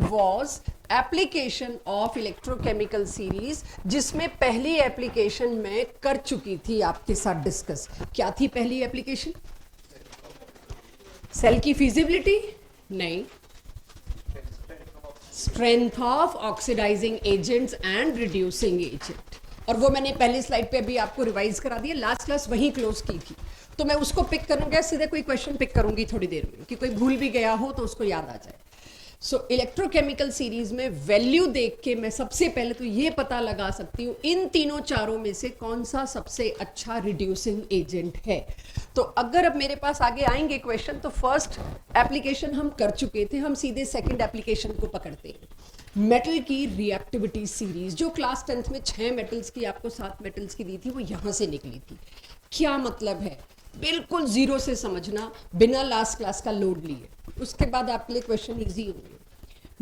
Was application of electrochemical series, जिसमें पहली application मैं कर चुकी थी आपके साथ डिस्कस। क्या थी पहली एप्लीकेशन? सेल की फिजिबिलिटी नहीं, strength of oxidising agents and reducing agent. और वो मैंने पहली स्लाइड पे भी आपको रिवाइज करा दिया, लास्ट क्लास वहीं क्लोज की थी, तो मैं उसको पिक करूंगा, सीधे कोई क्वेश्चन पिक करूंगी थोड़ी देर में कि कोई भूल भी गया हो तो उसको याद आ जाए। सो इलेक्ट्रोकेमिकल सीरीज में वैल्यू देख के मैं सबसे पहले तो ये पता लगा सकती हूँ इन तीनों चारों में से कौन सा सबसे अच्छा रिड्यूसिंग एजेंट है। तो अगर अब मेरे पास आगे आएंगे क्वेश्चन, तो फर्स्ट एप्लीकेशन हम कर चुके थे, हम सीधे सेकंड एप्लीकेशन को पकड़ते हैं। मेटल की रिएक्टिविटी सीरीज, जो क्लास 10th में 6 मेटल्स की आपको 7 मेटल्स की दी थी, वो यहाँ से निकली थी। क्या मतलब है, बिल्कुल जीरो से समझना, बिना लास्ट क्लास का लोड लिए, उसके बाद आपके लिए क्वेश्चन इजी होंगे।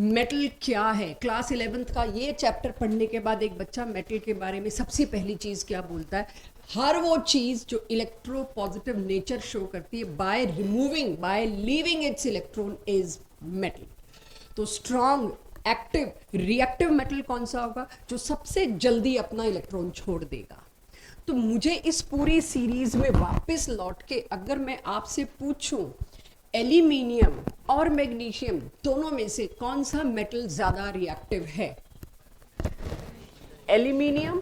मेटल क्या है? क्लास 11th का ये चैप्टर पढ़ने के बाद एक बच्चा मेटल के बारे में सबसे पहली चीज क्या बोलता है? हर वो चीज जो इलेक्ट्रो पॉजिटिव नेचर शो करती है by removing, by leaving its electron is metal. तो स्ट्रॉन्ग, एक्टिव, रिएक्टिव मेटल कौन सा होगा? जो सबसे जल्दी अपना इलेक्ट्रॉन छोड़ देगा। तो मुझे इस पूरी सीरीज में वापस लौट के अगर मैं आपसे पूछूं एल्यूमिनियम और मैग्नीशियम दोनों में से कौन सा मेटल ज्यादा रिएक्टिव है? एल्यूमिनियम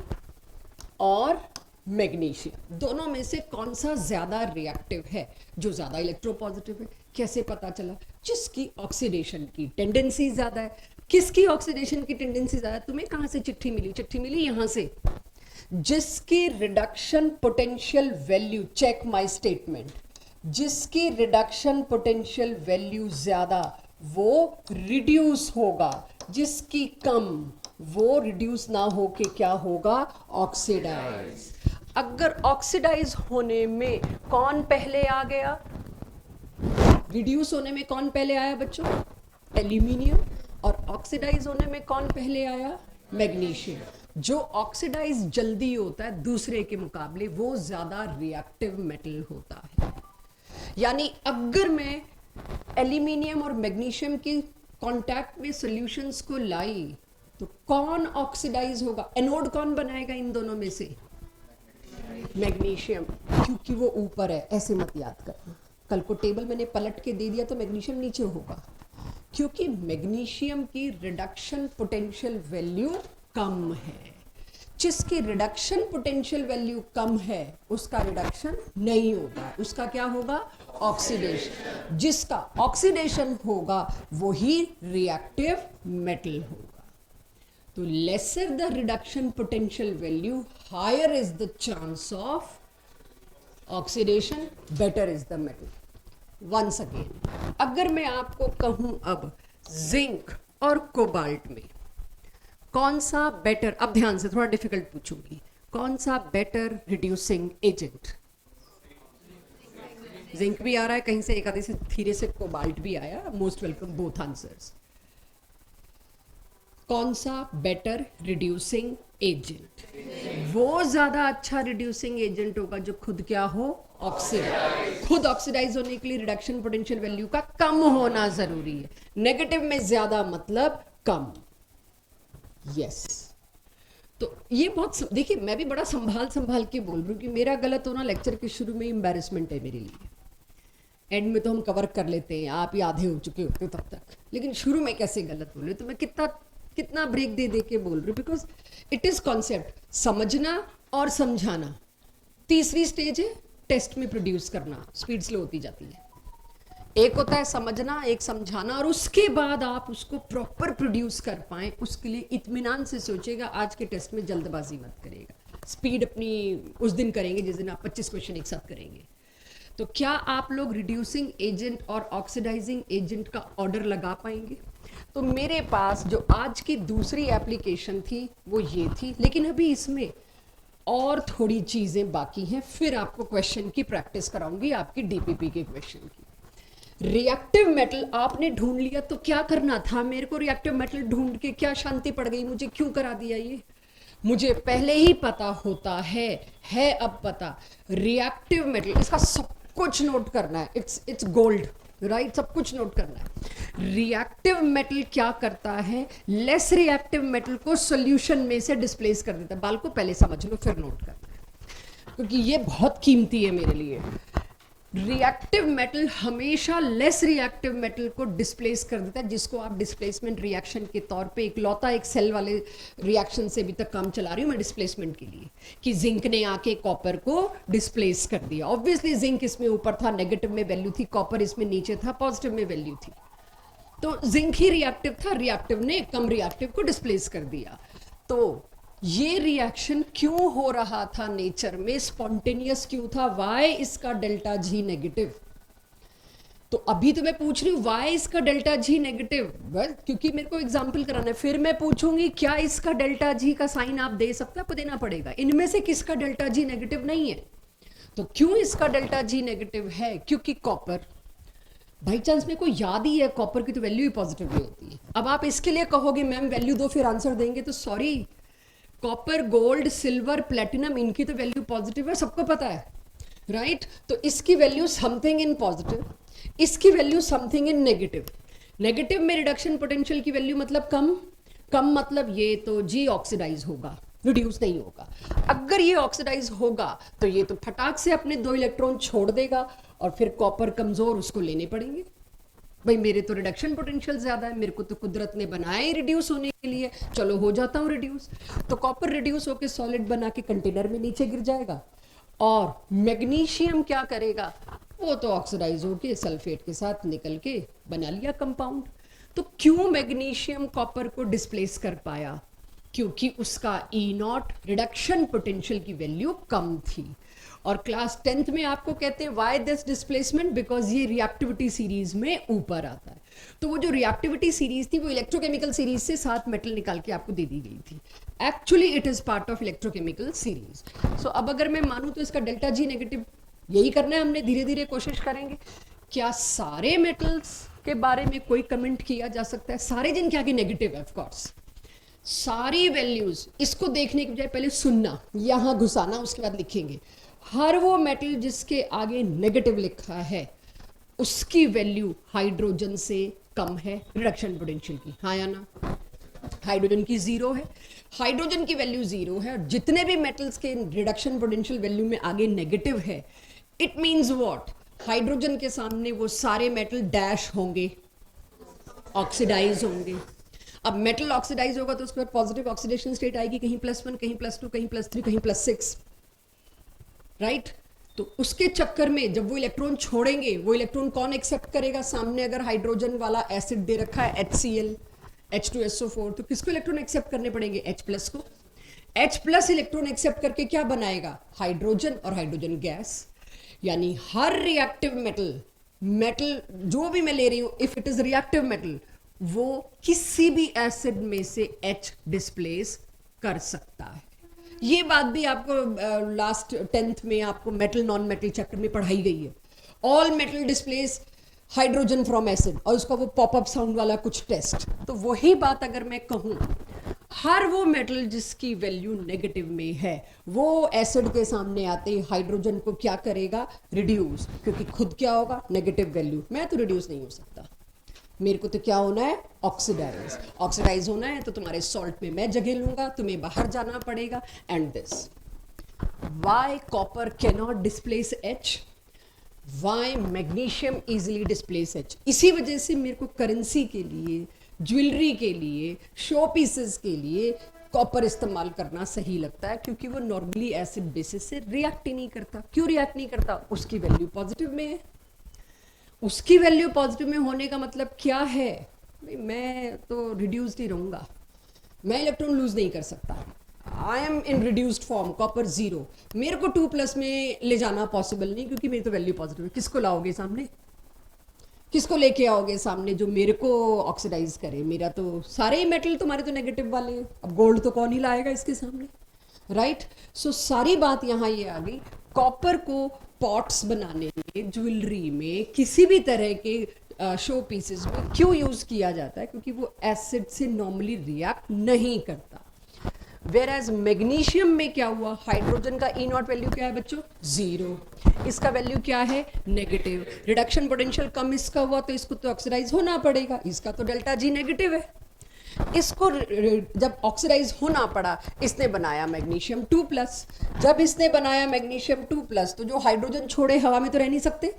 और मैग्नीशियम दोनों में से कौन सा ज्यादा रिएक्टिव है, जो ज्यादा इलेक्ट्रोपॉजिटिव है? कैसे पता चला? जिसकी ऑक्सीडेशन की टेंडेंसी ज्यादा है। किसकी ऑक्सीडेशन की टेंडेंसी ज्यादा है? तुम्हें कहां से चिट्ठी मिली? चिट्ठी मिली यहां से। जिसकी reduction potential value, check my statement, जिसकी रिडक्शन पोटेंशियल वैल्यू ज्यादा वो रिड्यूस होगा, जिसकी कम वो रिड्यूस ना होके क्या होगा? ऑक्सीडाइज। अगर ऑक्सीडाइज होने में कौन पहले आ गया? रिड्यूस होने में कौन पहले आया बच्चों? एल्यूमिनियम। और ऑक्सीडाइज होने में कौन पहले आया? मैग्नीशियम। जो ऑक्सीडाइज जल्दी होता है दूसरे के मुकाबले, वो ज्यादा रिएक्टिव मेटल होता है। यानी अगर मैं एल्यूमिनियम और मैग्नीशियम के कांटेक्ट में सॉल्यूशंस को लाई तो कौन ऑक्सीडाइज होगा? एनोड कौन बनाएगा इन दोनों में से? मैग्नीशियम, क्योंकि वो ऊपर है। ऐसे मत याद करना, कल को टेबल मैंने पलट के दे दिया तो मैग्नीशियम नीचे होगा, क्योंकि मैग्नीशियम की रिडक्शन पोटेंशियल वैल्यू कम है। जिसकी रिडक्शन पोटेंशियल वैल्यू कम है उसका रिडक्शन नहीं होगा, उसका क्या होगा? ऑक्सीडेशन। जिसका ऑक्सीडेशन होगा वही रिएक्टिव मेटल होगा। तो lesser the reduction potential value, higher is the chance of oxidation, better is the metal. Once again, अगर मैं आपको कहूं अब जिंक और कोबाल्ट में कौन सा बेटर, अब ध्यान से थोड़ा डिफिकल्ट पूछूंगी, कौन सा बेटर रिड्यूसिंग एजेंट? जिंक भी आ रहा है कहीं से, एक आधे से धीरे से कोबाल्ट भी आया। Most welcome both answers. कौन सा बेटर रिड्यूसिंग एजेंट? वो ज्यादा अच्छा रिड्यूसिंग एजेंट होगा जो खुद क्या हो? ऑक्सीडाइज। खुद ऑक्सीडाइज होने के लिए रिडक्शन पोटेंशियल वैल्यू का कम होना जरूरी है। नेगेटिव में ज्यादा मतलब कम। यस तो ये बहुत, देखिए मैं भी बड़ा संभाल के बोल रही हूँ कि मेरा गलत होना लेक्चर के शुरू में एम्बैरेसमेंट है मेरे लिए। एंड में तो हम कवर कर लेते हैं, आप ही आधे हो चुके होते तब तक, लेकिन शुरू में कैसे गलत बोल रही हूँ? तो मैं कितना ब्रेक दे के बोल रही हूँ, बिकॉज इट इज कॉन्सेप्ट, समझना और समझाना। तीसरी स्टेज है टेस्ट में प्रोड्यूस करना, स्पीड स्लो होती जाती है। एक होता है समझना, एक समझाना, और उसके बाद आप उसको प्रॉपर प्रोड्यूस कर पाए, उसके लिए इत्मीनान से सोचेगा। आज के टेस्ट में जल्दबाजी मत करेगा, स्पीड अपनी उस दिन करेंगे जिस दिन आप 25 क्वेश्चन एक साथ करेंगे। तो क्या आप लोग रिड्यूसिंग एजेंट और ऑक्सीडाइजिंग एजेंट का ऑर्डर लगा पाएंगे? तो मेरे पास जो आज की दूसरी एप्लीकेशन थी वो ये थी, लेकिन अभी इसमें और थोड़ी चीजें बाकी हैं, फिर आपको क्वेश्चन की प्रैक्टिस कराऊंगी, आपकी डीपीपी के क्वेश्चन की। रिएक्टिव मेटल आपने ढूंढ लिया, तो क्या करना था मेरे को? रिएक्टिव मेटल ढूंढ के क्या शांति पड़ गई मुझे? क्यों करा दिया ये? मुझे पहले ही पता होता है अब पता। रिएक्टिव मेटल, इसका सब कुछ नोट करना है, इट्स गोल्ड। राइट, सब कुछ नोट करना है। रिएक्टिव मेटल क्या करता है, लेस रिएक्टिव मेटल को सॉल्यूशन में से डिस्प्लेस कर देता है। बाल को पहले समझ लो फिर नोट करना है, क्योंकि ये बहुत कीमती है मेरे लिए। रिएक्टिव मेटल हमेशा लेस रिएक्टिव मेटल को डिस्प्लेस कर देता है, जिसको आप डिस्प्लेसमेंट रिएक्शन के तौर पे इकलौता एक सेल वाले रिएक्शन से अभी तक काम चला रही हूँ मैं डिस्प्लेसमेंट के लिए, कि जिंक ने आके कॉपर को डिस्प्लेस कर दिया। ऑब्वियसली जिंक इसमें ऊपर था, नेगेटिव में वैल्यू थी, कॉपर इसमें नीचे था, पॉजिटिव में वैल्यू थी। तो जिंक ही रिएक्टिव था, रिएक्टिव ने कम रिएक्टिव को डिस्प्लेस कर दिया। तो ये रिएक्शन क्यों हो रहा था नेचर में, स्पॉन्टेनियस क्यों था, वाई इसका डेल्टा जी नेगेटिव। तो अभी तो मैं पूछ रही हूँ वाई इसका डेल्टा जी नेगेटिव, क्योंकि मेरे को एग्जाम्पल कराना है। फिर मैं पूछूंगी क्या इसका डेल्टा जी का साइन आप दे सकते हैं, आपको देना पड़ेगा। इनमें से किसका डेल्टा जी नेगेटिव नहीं है। तो क्यों इसका डेल्टा जी नेगेटिव है, क्योंकि कॉपर, बाई चांस मेरे को याद ही है कॉपर की तो वैल्यू ही पॉजिटिव नहीं होती है। अब आप इसके लिए कहोगे मैम वैल्यू दो फिर आंसर देंगे, तो sorry, copper, gold, silver, platinum, इनकी तो वैल्यू पॉजिटिव है, सबको पता है, राइट। तो इसकी वैल्यू समथिंग इन पॉजिटिव, इसकी value something in negative. Negative में रिडक्शन पोटेंशियल की वैल्यू मतलब कम, कम मतलब ये तो जी ऑक्सीडाइज होगा, रिड्यूस नहीं होगा। अगर ये ऑक्सीडाइज होगा तो ये तो फटाक से अपने 2 इलेक्ट्रॉन छोड़ देगा और फिर कॉपर कमजोर, उसको लेने पड़ेंगे। भाई मेरे तो रिडक्शन पोटेंशियल ज्यादा है, मेरे को तो कुदरत ने बनाया ही रिड्यूस होने के लिए, चलो हो जाता हूँ रिड्यूस। तो कॉपर रिड्यूस होकर सॉलिड बना के कंटेनर में नीचे गिर जाएगा, और मैग्नीशियम क्या करेगा, वो तो ऑक्सीडाइज होके सल्फेट के साथ निकल के बना लिया कंपाउंड। तो क्यों मैग्नीशियम कॉपर को डिस्प्लेस कर पाया, क्योंकि उसका ई नॉट रिडक्शन पोटेंशियल की वैल्यू कम थी। और क्लास 10th में आपको कहते हैं व्हाई दिस डिस्प्लेसमेंट, बिकॉज ये रिएक्टिविटी सीरीज में ऊपर आता है। तो वो जो रिएक्टिविटी सीरीज थी वो इलेक्ट्रोकेमिकल सीरीज से 7 मेटल निकाल के आपको दे दी गई थी। Actually it is part of electrochemical series. So अब अगर मैं मानूं तो इसका डेल्टा जी नेगेटिव, यही करना है हमने, धीरे धीरे कोशिश करेंगे। क्या सारे मेटल्स के बारे में कोई कमेंट किया जा सकता है, सारे जिन क्या कि नेगेटिव है, ऑफकोर्स सारी वैल्यूज, इसको देखने के बजाय पहले सुनना, यहां घुसाना, उसके बाद लिखेंगे। हर वो मेटल जिसके आगे नेगेटिव लिखा है उसकी वैल्यू हाइड्रोजन से कम है रिडक्शन पोटेंशियल की, हाँ या ना। हाइड्रोजन की 0 है, हाइड्रोजन की वैल्यू 0 है, और जितने भी मेटल्स के रिडक्शन पोटेंशियल वैल्यू में आगे नेगेटिव है, इट मींस व्हाट, हाइड्रोजन के सामने वो सारे मेटल डैश होंगे, ऑक्सीडाइज होंगे। अब मेटल ऑक्सीडाइज होगा तो उसके बाद पॉजिटिव ऑक्सीडेशन स्टेट आएगी, कहीं +1, कहीं +2, कहीं +3, कहीं +6, राइट। तो उसके चक्कर में जब वो इलेक्ट्रॉन छोड़ेंगे, वो इलेक्ट्रॉन कौन एक्सेप्ट करेगा, सामने अगर हाइड्रोजन वाला एसिड दे रखा है HCl, H2SO4, तो किसको इलेक्ट्रॉन एक्सेप्ट करने पड़ेंगे, H+ को। H+ इलेक्ट्रॉन एक्सेप्ट करके क्या बनाएगा, हाइड्रोजन, और हाइड्रोजन गैस। यानी हर रिएक्टिव मेटल जो भी मैं ले रही हूं, if it is reactive metal, वो किसी भी एसिड में से H डिस्प्लेस कर सकता है। ये बात भी आपको लास्ट 10th में आपको मेटल नॉन मेटल चैप्टर में पढ़ाई गई है। All metal displace hydrogen from acid, और उसका वो पॉपअप साउंड वाला कुछ टेस्ट। तो वही बात अगर मैं कहूं, हर वो मेटल जिसकी वैल्यू नेगेटिव में है, वो एसिड के सामने आते ही हाइड्रोजन को क्या करेगा, रिड्यूस, क्योंकि खुद क्या होगा, नेगेटिव वैल्यू। मैं तो रिड्यूस नहीं हो सकता, मेरे को तो क्या होना है, ऑक्सीडाइज। ऑक्सीडाइज होना है तो तुम्हारे सॉल्ट में मैं जगह लूंगा, तुम्हें बाहर जाना पड़ेगा। And this why copper cannot displace H, why magnesium easily displace H। इसी वजह से मेरे को करेंसी के लिए, ज्वेलरी के लिए, शो पीसेस के लिए कॉपर इस्तेमाल करना सही लगता है, क्योंकि वो नॉर्मली एसिड बेसिस से रिएक्ट ही नहीं करता। क्यों रिएक्ट नहीं करता, उसकी वैल्यू पॉजिटिव में है। उसकी वैल्यू पॉजिटिव में होने का मतलब क्या है, मैं तो रिड्यूस्ड ही रहूंगा, मैं इलेक्ट्रॉन लूज नहीं कर सकता। I am in reduced form, copper 0, मेरे को 2+ में ले जाना पॉसिबल नहीं, क्योंकि मेरी तो वैल्यू पॉजिटिव है। किसको लाओगे सामने, किसको लेके आओगे सामने जो मेरे को ऑक्सीडाइज करे। मेरा तो सारे ही मेटल तुम्हारे तो नेगेटिव वाले हैं, अब गोल्ड तो कौन ही लाएगा इसके सामने, राइट। सो सारी बात यहाँ ये आ गई, कॉपर को पॉट्स बनाने में, ज्वेलरी में, किसी भी तरह के शो पीसेस में क्यों यूज किया जाता है, क्योंकि वो एसिड से नॉर्मली रिएक्ट नहीं करता। वेयर एज मैग्नीशियम में क्या हुआ, हाइड्रोजन का ई नॉट वैल्यू क्या है बच्चों, 0। इसका वैल्यू क्या है, नेगेटिव। रिडक्शन पोटेंशियल कम इसका हुआ तो इसको तो ऑक्सीडाइज होना पड़ेगा, इसका तो डेल्टा जी नेगेटिव है। इसको जब ऑक्सीडाइज होना पड़ा, इसने बनाया मैग्नीशियम 2+। जब इसने बनाया मैग्नीशियम 2+, तो जो हाइड्रोजन छोड़े हवा में तो रह नहीं सकते,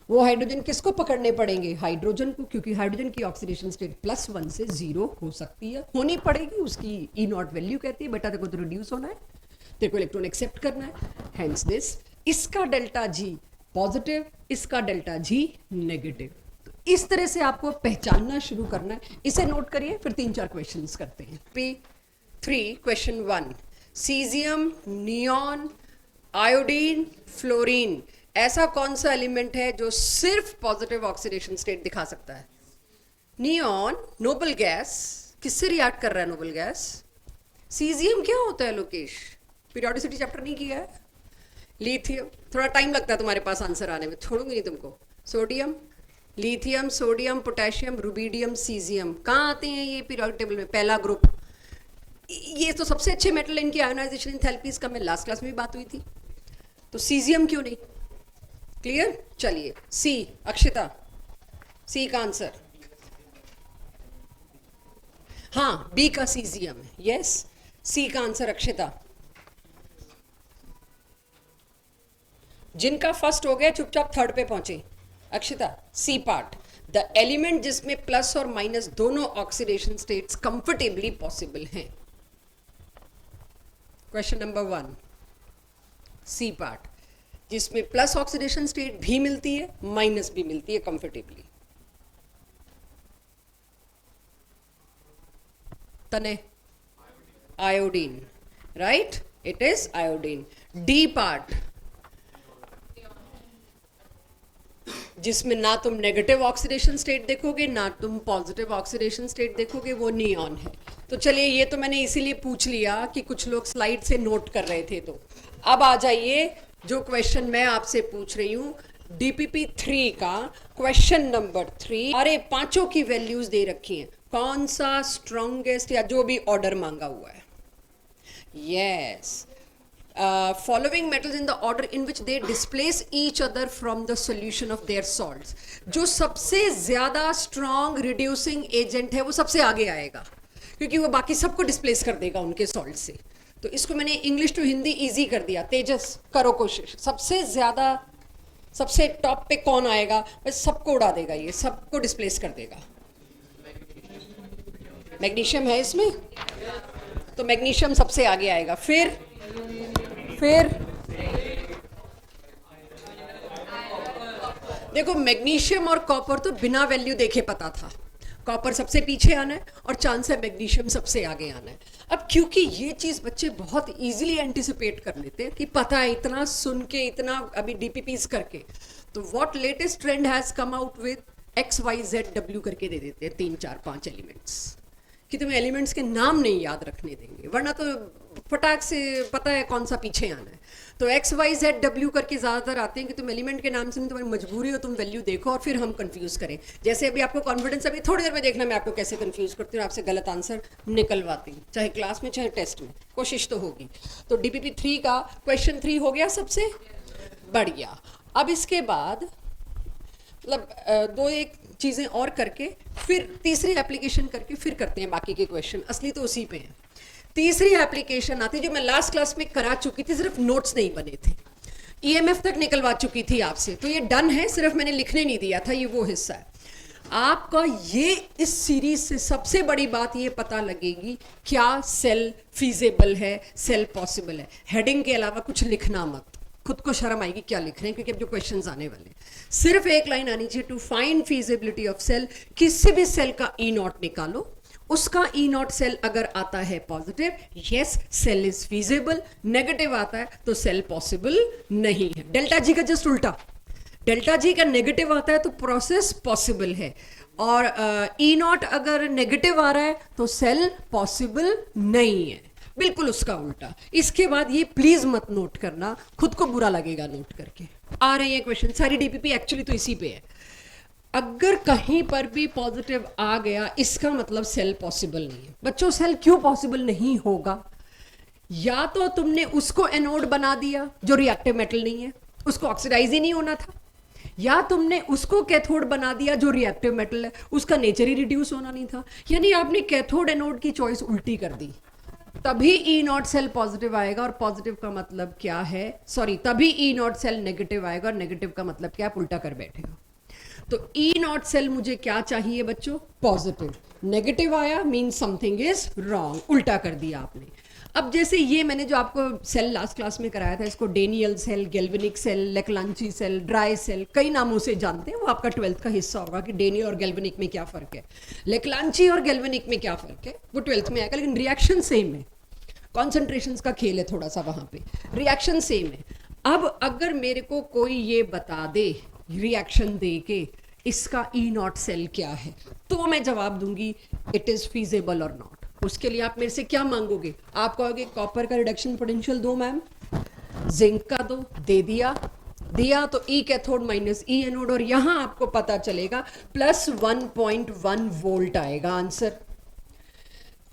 वो हाइड्रोजन किसको पकड़ने पड़ेंगे, हाइड्रोजन को, क्योंकि हाइड्रोजन की ऑक्सीडेशन स्टेट +1 से 0 हो सकती है, होनी पड़ेगी, उसकी E0 वैल्यू कहती है बेटा तेरे को तो रिड्यूस होना है, तेरे को इलेक्ट्रॉन एक्सेप्ट करना है, हेंस दिस। इसका डेल्टा जी पॉजिटिव, इसका डेल्टा जी नेगेटिव। तो इस तरह से आपको पहचानना शुरू करना है। इसे नोट करिए, फिर 3-4 क्वेश्चंस करते हैं। P3 question 1, caesium, neon, iodine, fluorine, ऐसा कौन सा एलिमेंट है जो सिर्फ पॉजिटिव ऑक्सीडेशन स्टेट दिखा सकता है? नियॉन, नोबल गैस, किससे रिएक्ट कर रहा है नोबल गैस? सीजियम क्या होता है लोकेश? पीरियोडिसिटी चैप्टर नहीं किया है? लिथियम, थोड़ा टाइम लगता है तुम्हारे पास आंसर आने में, छोड़ूंगी नहीं तुमको। Sodium, lithium, sodium, potassium, rubidium, caesium, कहाँ आते हैं ये पीरियोडिक टेबल में? पहला ग्रुप। ये तो सबसे अच्छे मेटल, इनकी आयोनाइजेशन एंथैल्पीज का मैं लास्ट क्लास में भी बात हुई थी, तो सीजियम क्यों नहीं? क्लियर? चलिए सी, अक्षिता, सी का आंसर, हाँ बी का सीजियम है, यस, सी का आंसर अक्षिता। जिनका फर्स्ट हो गया चुपचाप थर्ड पे पहुंचे। Akshita, C part, the element जिसमें प्लस और माइनस दोनों ऑक्सीडेशन स्टेट्स कंफर्टेबली पॉसिबल हैं। क्वेश्चन नंबर 1, सी पार्ट, जिसमें प्लस ऑक्सीडेशन स्टेट भी मिलती है, माइनस भी मिलती है कंफर्टेबली। तने, iodine, right, it is iodine. D part, जिसमें ना तुम नेगेटिव ऑक्सीडेशन स्टेट देखोगे ना तुम पॉजिटिव ऑक्सीडेशन स्टेट देखोगे, वो नियॉन है। तो चलिए, ये तो मैंने इसीलिए पूछ लिया कि कुछ लोग स्लाइड से नोट कर रहे थे। तो अब आ जाइए, जो क्वेश्चन मैं आपसे पूछ रही हूं, DPP 3 का क्वेश्चन नंबर 3। अरे पांचों की वैल्यूज दे रखी हैं, कौन सा स्ट्रॉन्गेस्ट या जो भी ऑर्डर मांगा हुआ है। Yes, following metals in the order in which they displace each other from the solution of their salts। जो सबसे ज्यादा स्ट्रॉन्ग रिड्यूसिंग एजेंट है वो सबसे आगे आएगा, क्योंकि वो बाकी सबको डिस्प्लेस कर देगा उनके सॉल्ट से। तो इसको मैंने इंग्लिश टू हिंदी इजी कर दिया। तेजस, करो कोशिश, सबसे ज्यादा, सबसे टॉप पे कौन आएगा? बस सबको उड़ा देगा, ये सबको डिस्प्लेस कर देगा। मैग्नीशियम है इसमें, तो मैग्नीशियम सबसे आगे आएगा। फिर देखो, मैग्नीशियम और कॉपर तो बिना वैल्यू देखे पता था, कॉपर सबसे पीछे आना है और चांस है मैग्नीशियम सबसे आगे आना है। अब क्योंकि ये चीज बच्चे बहुत इजीली एंटिसिपेट कर लेते हैं कि पता है, इतना सुन के, इतना अभी डीपीपीज करके, तो what latest trend has come out with XYZW करके दे देते हैं 3 4 5 एलिमेंट्स, कि तुम्हें एलिमेंट्स के नाम नहीं याद रखने देंगे, वरना तो फटाक से पता है कौन सा पीछे आना है। तो XYZW करके ज़्यादातर आते हैं कि तुम एलिमेंट के नाम से नहीं, तुम्हारी मजबूरी हो तुम वैल्यू देखो और फिर हम कंफ्यूज करें। जैसे अभी आपको कॉन्फिडेंस, अभी थोड़ी देर में देखना मैं आपको कैसे कंफ्यूज करती हूँ, आपसे गलत आंसर निकलवाती हूँ, चाहे क्लास में चाहे टेस्ट में, कोशिश तो होगी। तो DPP 3 का क्वेश्चन 3 हो गया सबसे बढ़िया। अब इसके बाद मतलब 2-1 चीज़ें और करके फिर तीसरी एप्लीकेशन करके फिर करते हैं बाकी के क्वेश्चन, असली तो उसी पे हैं। तीसरी एप्लीकेशन आती, जो मैं लास्ट क्लास में करा चुकी थी, सिर्फ नोट्स नहीं बने थे, EMF तक निकलवा चुकी थी आपसे, तो ये डन है, सिर्फ मैंने लिखने नहीं दिया था, ये वो हिस्सा है आपका। ये इस सीरीज से सबसे बड़ी बात ये पता लगेगी क्या सेल फीजेबल है, सेल पॉसिबल है। हेडिंग के अलावा कुछ लिखना मत, खुद को शर्म आएगी क्या लिख रहे हैं, क्योंकि अब जो क्वेश्चंस आने वाले, सिर्फ एक लाइन आनी चाहिए, to find feasibility of cell. किसी भी सेल का E0 निकालो, उसका E0 सेल अगर आता है positive, yes cell is feasible, negative आता है तो सेल पॉसिबल नहीं है। डेल्टा जी का जस्ट उल्टा, डेल्टा जी का नेगेटिव आता है तो प्रोसेस पॉसिबल है, और E0 अगर नेगेटिव आ रहा है तो सेल पॉसिबल नहीं है, बिल्कुल उसका उल्टा। इसके बाद ये प्लीज मत नोट करना, खुद को बुरा लगेगा नोट करके। आ रहे हैं क्वेश्चन, सारी DPP एक्चुअली तो इसी पे है। अगर कहीं पर भी पॉजिटिव आ गया, इसका मतलब सेल पॉसिबल नहीं है। बच्चों, सेल क्यों पॉसिबल नहीं होगा? या तो तुमने उसको एनोड बना दिया जो रिएक्टिव मेटल नहीं है, उसको ऑक्सीडाइज ही नहीं होना था, या तुमने उसको कैथोड बना दिया जो रिएक्टिव मेटल है, उसका नेचर ही रिड्यूस होना नहीं था, यानी आपने कैथोड एनोड की चॉइस उल्टी कर दी। तभी ई नॉट सेल पॉजिटिव आएगा, और पॉजिटिव का मतलब क्या है, सॉरी, तभी ई नॉट सेल नेगेटिव आएगा, और नेगेटिव का मतलब क्या, आप उल्टा कर बैठे हो। तो ई नॉट सेल मुझे क्या चाहिए बच्चों, पॉजिटिव। नेगेटिव आया मीन्स समथिंग इज रॉन्ग, उल्टा कर दिया आपने। अब जैसे ये मैंने जो आपको सेल लास्ट क्लास में कराया था, इसको Daniell cell, galvanic cell, Leclanche cell, dry cell, कई नामों से जानते हैं, वो आपका 12th का हिस्सा होगा कि डेनियल और गैल्वेनिक में क्या फर्क है, लेक्लांची और गैल्वेनिक में क्या फर्क है, वो 12th में आएगा, लेकिन रिएक्शन सेम है, कॉन्सेंट्रेशंस का खेल है थोड़ा सा वहां पे, रिएक्शन सेम है। अब अगर मेरे को कोई ये बता दे रिएक्शन दे के इसका ई नॉट सेल क्या है, तो मैं जवाब दूंगी इट इज फीजेबल और नॉट। उसके लिए आप मेरे से क्या मांगोगे, आप कहोगे कॉपर का रिडक्शन पोटेंशियल दो मैम, जिंक का दो, दे दिया, दिया तो ई कैथोड माइनस ई एनोड, और यहां आपको पता चलेगा प्लस 1.1 वोल्ट आएगा आंसर,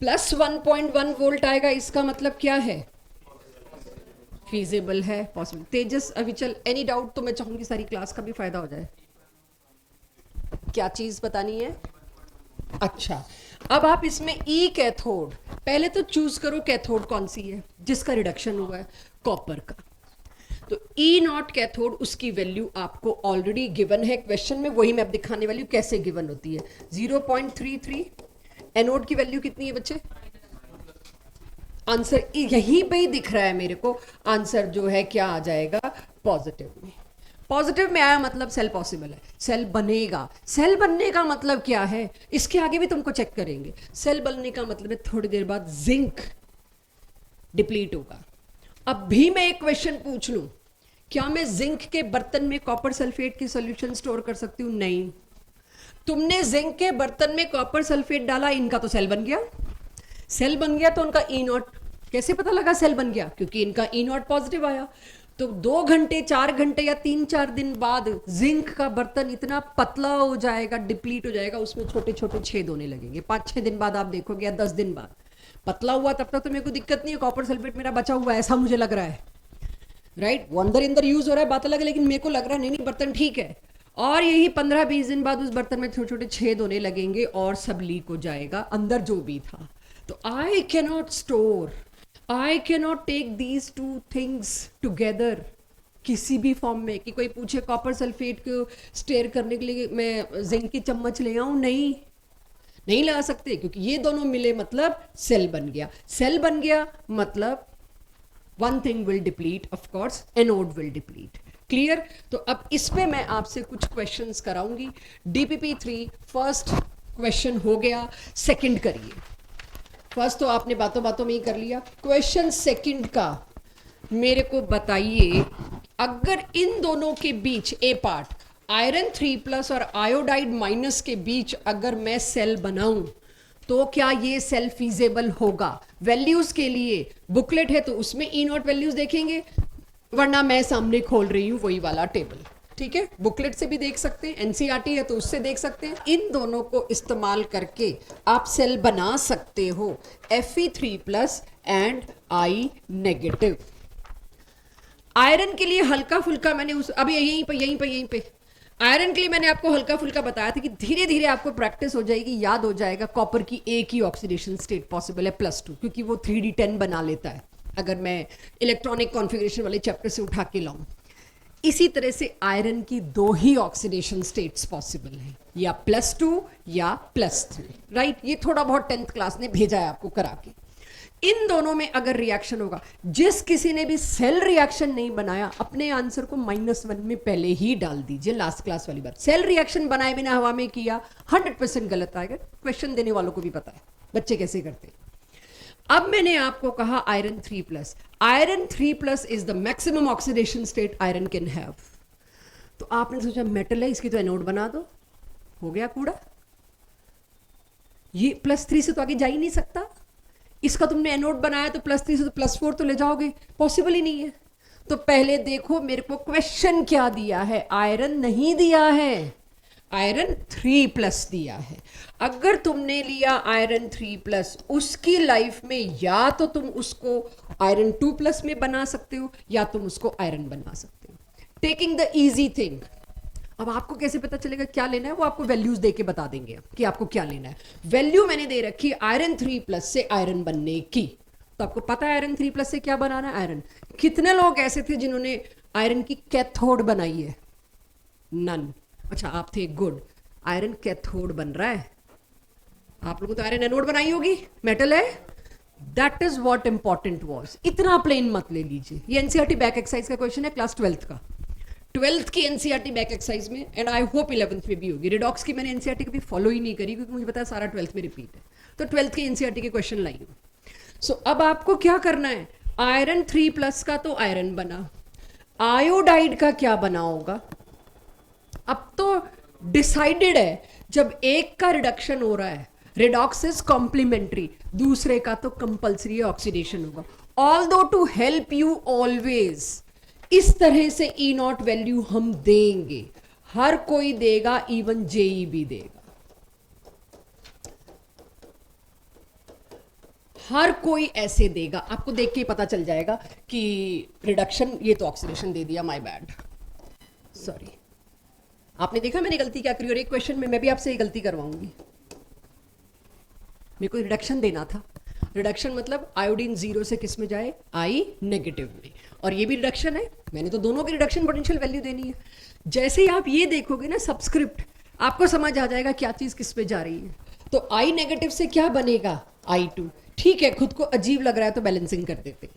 प्लस 1.1 वोल्ट आएगा। इसका मतलब क्या है, फीजेबल है, पॉसिबल। तेजस, अविचल, एनी डाउट? तो मैं चाहूंगी सारी क्लास का भी फायदा हो जाए। क्या चीज बतानी है? अच्छा, अब आप इसमें ई कैथोड, पहले तो चूज करो कैथोड कौन सी है जिसका रिडक्शन हुआ है, कॉपर का। तो ई नॉट कैथोड, उसकी वैल्यू आपको ऑलरेडी गिवन है क्वेश्चन में, वही मैं अब दिखाने वाली हूं कैसे गिवन होती है, 0.33। एनोड की वैल्यू कितनी है बच्चे? आंसर यहीं पे ही दिख रहा है मेरे को, आंसर जो है क्या आ जाएगा, पॉजिटिव में। पॉजिटिव में आया मतलब सेल पॉसिबल है, सेल बनेगा। सेल बनने का मतलब क्या है, इसके आगे भी तुमको चेक करेंगे। सेल बनने का मतलब है थोड़ी देर बाद जिंक डिप्लीट होगा। अब भी मैं एक क्वेश्चन पूछ लूं, क्या मैं जिंक के बर्तन में कॉपर सल्फेट की सॉल्यूशन स्टोर कर सकती हूं? नहीं। तुमने जिंक के बर्तन में कॉपर सल्फेट डाला, इनका तो सेल बन गया। सेल बन गया तो उनका ई नॉट कैसे पता लगा सेल बन गया, क्योंकि इनका ई नॉट पॉजिटिव आया। तो 2 घंटे 4 घंटे या 3-4 दिन बाद जिंक का बर्तन इतना पतला हो जाएगा, डिप्लीट हो जाएगा, उसमें छोटे छोटे छेद होने लगेंगे। 5-6 दिन बाद आप देखोगे, या 10 दिन बाद। पतला हुआ तब तक तो मेरे को दिक्कत नहीं है, कॉपर सल्फेट मेरा बचा हुआ है, ऐसा मुझे लग रहा है, राइट। वो अंदर अंदर यूज हो रहा है, बात अलग है, लेकिन मेरे को लग रहा है नहीं बर्तन ठीक है। और यही 15-20 दिन बाद उस बर्तन में छोटे छोटे छेद होने लगेंगे और सब लीक हो जाएगा अंदर जो भी था। तो I cannot store, I cannot take these 2 things together किसी भी फॉर्म में। कि कोई पूछे कॉपर सल्फेट को स्टेयर करने के लिए मैं जिंक की चम्मच ले आऊं, नहीं, नहीं ला सकते, क्योंकि ये दोनों मिले मतलब सेल बन गया। सेल बन गया मतलब one thing will deplete, of course anode will deplete. Clear? तो अब इस पे मैं आपसे कुछ क्वेश्चंस कराऊंगी। DPP3 फर्स्ट क्वेश्चन हो गया, सेकंड करिए। फर्स्ट तो आपने बातों बातों में ही कर लिया। क्वेश्चन सेकंड का मेरे को बताइए, अगर इन दोनों के बीच ए पार्ट आयरन 3+ और आयोडाइड माइनस के बीच अगर मैं सेल बनाऊं तो क्या ये सेल फीजेबल होगा? वैल्यूज के लिए बुकलेट है तो उसमें ई नॉट वैल्यूज देखेंगे, वरना मैं सामने खोल रही हूं वही वाला टेबल, ठीक है। बुकलेट से भी देख सकते हैं, एनसीईआरटी है तो उससे देख सकते हैं। इन दोनों को इस्तेमाल करके आप सेल बना सकते हो, Fe3+ and I negative. Iron के लिए हल्का फुल्का मैंने अभी यहीं पे आयरन के लिए मैंने आपको हल्का फुल्का बताया था कि धीरे धीरे आपको प्रैक्टिस हो जाएगी, याद हो जाएगा। कॉपर की एक ही ऑक्सीडेशन स्टेट पॉसिबल है, +2, क्योंकि वो 3D10 बना लेता है अगर मैं इलेक्ट्रॉनिक कॉन्फ़िगरेशन वाले चैप्टर से उठा के लाऊं। इसी तरह से आयरन की 2 ही ऑक्सीडेशन स्टेट्स पॉसिबल है, या +2 या +3, राइट। ये थोड़ा बहुत 10th क्लास ने भेजा है आपको करा के। इन दोनों में अगर रिएक्शन होगा, जिस किसी ने भी सेल रिएक्शन नहीं बनाया अपने आंसर को -1 में पहले ही डाल दीजिए। लास्ट क्लास वाली बात, सेल रिएक्शन बनाए बिना हवा में किया 100% गलत आएगा। क्वेश्चन देने वालों को भी पता है बच्चे कैसे करते हैं। अब मैंने आपको कहा iron 3+, iron 3+ is the maximum oxidation state iron can have. तो आपने सोचा मेटल है, इसकी तो एनोड बना दो, हो गया कूड़ा। ये +3 से तो आगे जा ही नहीं सकता। इसका तुमने एनोड बनाया तो +3 से तो +4 तो ले जाओगे, पॉसिबल ही नहीं है। तो पहले देखो मेरे को क्वेश्चन क्या दिया है, आयरन नहीं दिया है, आयरन 3+ दिया है। अगर तुमने लिया आयरन 3+, उसकी लाइफ में या तो तुम उसको आयरन 2+ में बना सकते हो, या तुम उसको आयरन बना सकते हो। Taking the easy thing. अब आपको कैसे पता चलेगा क्या लेना है, वो आपको वैल्यूज दे के बता देंगे कि आपको क्या लेना है। वैल्यू मैंने दे रखी आयरन 3+ से आयरन बनने की, तो आपको पता है आयरन 3+ से क्या बनाना है, आयरन। कितने लोग ऐसे थे जिन्होंने आयरन की कैथोड बनाई है? नन। अच्छा आप थे, गुड। आयरन कैथोड बन रहा है, आप लोगों तो आयरन एनोड बनाई होगी, मेटल है। That is what important was. इतना प्लेन मत ले लीजिए। ये एनसीईआरटी बैक एक्सरसाइज का क्वेश्चन है, क्लास 12th का। 12th की एनसीईआरटी बैक एक्सरसाइज में, एंड आई होप 11th में भी होगी। रिडॉक्स की मैंने एनसीईआरटी कभी फॉलो ही नहीं करी, क्योंकि मुझे पता है सारा 12th में रिपीट है, तो 12th की एनसीईआरटी के क्वेश्चन लाई हूँ। सो अब आपको क्या करना है, आयरन 3+ का तो आयरन बना, आयोडाइड का क्या बना होगा? अब तो डिसाइडेड है, जब एक का रिडक्शन हो रहा है, रिडॉक्स इज कॉम्प्लीमेंट्री, दूसरे का तो कंपल्सरी ऑक्सीडेशन होगा। Although to help you always, इस तरह से E0 वैल्यू हम देंगे, हर कोई देगा, इवन जेई भी देगा, हर कोई ऐसे देगा। आपको देख के ही पता चल जाएगा कि रिडक्शन, ये तो ऑक्सीडेशन दे दिया, माय बैड, सॉरी। आपने देखा मैंने गलती क्या करी, और एक क्वेश्चन में मैं भी आपसे ये गलती करवाऊंगी। मेरे को रिडक्शन देना था, रिडक्शन मतलब आयोडीन 0 से किस में जाए, आई नेगेटिव में, और ये भी रिडक्शन है, मैंने तो दोनों की रिडक्शन पोटेंशियल वैल्यू देनी है। जैसे ही आप ये देखोगे ना सबस्क्रिप्ट, आपको समझ आ जाएगा क्या चीज किस पे जा रही है। तो आई नेगेटिव से क्या बनेगा, I2। ठीक है, खुद को अजीब लग रहा है तो बैलेंसिंग कर देते हैं,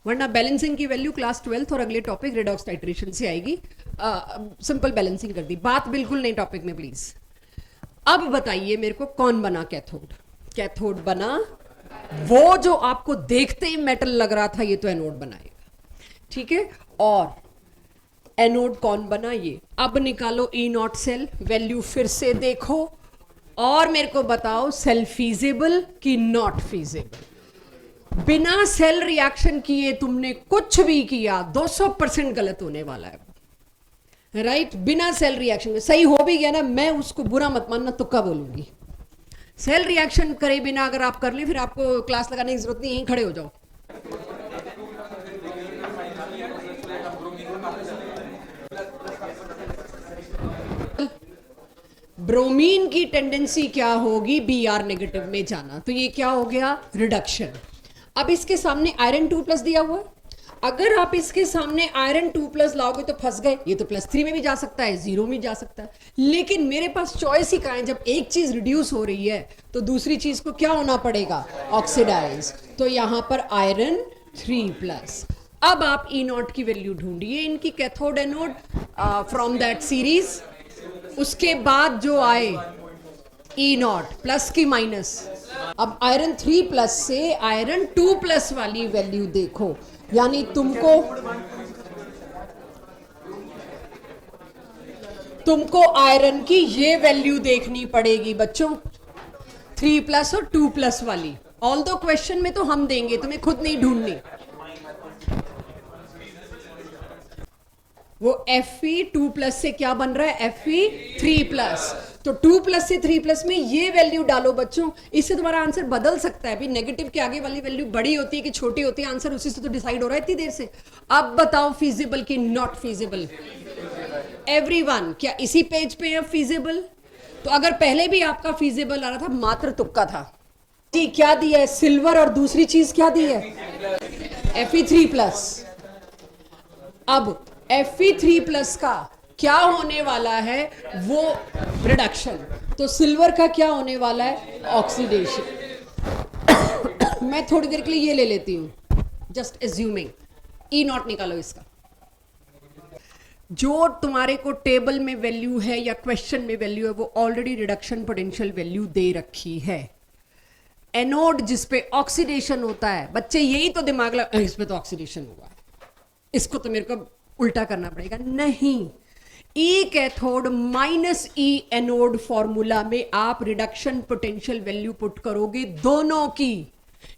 वरना बैलेंसिंग की वैल्यू क्लास 12th और अगले टॉपिक रिडॉक्स टाइट्रेशन से आएगी। सिंपल बैलेंसिंग कर दी, बात बिल्कुल नई टॉपिक में प्लीज। अब बताइए मेरे को, कौन बना कैथोड? कैथोड बना वो जो आपको देखते ही मेटल लग रहा था, ये तो एनोड बनाएगा, ठीक है। और एनोड कौन बना, ये। अब निकालो E0 सेल, वैल्यू फिर से देखो, और मेरे को बताओ सेल फीजिबल कि नॉट फीजिबल। बिना सेल रिएक्शन किए तुमने कुछ भी किया, 200% गलत होने वाला है, राइट। बिना सेल रिएक्शन में सही हो भी गया ना, मैं उसको बुरा मत मानना, तुक्का बोलूंगी। सेल रिएक्शन करे बिना अगर आप कर ले, फिर आपको क्लास लगाने की जरूरत नहीं, यहीं खड़े हो जाओ। ब्रोमीन की टेंडेंसी क्या होगी, Br नेगेटिव में जाना, तो ये क्या हो गया, रिडक्शन। अब इसके सामने आयरन 2+ दिया हुआ है, अगर आप इसके सामने आयरन 2+ लाओगे तो फंस गए, ये तो +3 में भी जा सकता है, 0 में जा सकता है, लेकिन मेरे पास चॉइस ही कहाँ है। जब एक चीज रिड्यूस हो रही है तो दूसरी चीज को क्या होना पड़ेगा, ऑक्सीडाइज। तो यहां पर आयरन 3+। अब आप E0 की वैल्यू ढूंढिए, इनकी cathode anode from that series, उसके बाद जो आए E0 प्लस की माइनस। अब आयरन 3+ से आयरन 2+ वाली वैल्यू देखो, यानी तुमको आयरन की ये वैल्यू देखनी पड़ेगी बच्चों, 3+ और 2+ वाली। ऑल्दो क्वेश्चन में तो हम देंगे, तुम्हें खुद नहीं ढूंढनी। वो Fe2+ से क्या बन रहा है, Fe3+। तो 2+ से 3+ में ये वैल्यू डालो बच्चों, इससे तुम्हारा आंसर बदल सकता है। अभी नेगेटिव के आगे वाली वैल्यू बड़ी होती है कि छोटी होती है, आंसर उसी से तो डिसाइड हो रहा है इतनी देर से। अब बताओ फीजिबल कि नॉट फीजिबल? एवरीवन, क्या इसी पेज पे है फीजिबल? तो अगर पहले भी आपका फीजिबल आ रहा था, मात्र तुक्का था जी। क्या दिया है, सिल्वर, और दूसरी चीज क्या दी है, Fe3+। अब Fe3+ का क्या होने वाला है, वो रिडक्शन। तो सिल्वर का क्या होने वाला है, ऑक्सीडेशन। मैं थोड़ी देर के लिए ये ले लेती हूं, जस्ट एज्यूमिंग। E0 निकालो इसका, जो तुम्हारे को टेबल में वैल्यू है या क्वेश्चन में वैल्यू है, वो ऑलरेडी रिडक्शन पोटेंशियल वैल्यू दे रखी है। एनोड जिस पे ऑक्सीडेशन होता है, बच्चे यही तो दिमाग लगा, इस पे तो ऑक्सीडेशन हुआ, इसको तो मेरे को उल्टा करना पड़ेगा। नहीं, E cathode -E anode formula में आप रिडक्शन पोटेंशियल वैल्यू पुट करोगे दोनों की।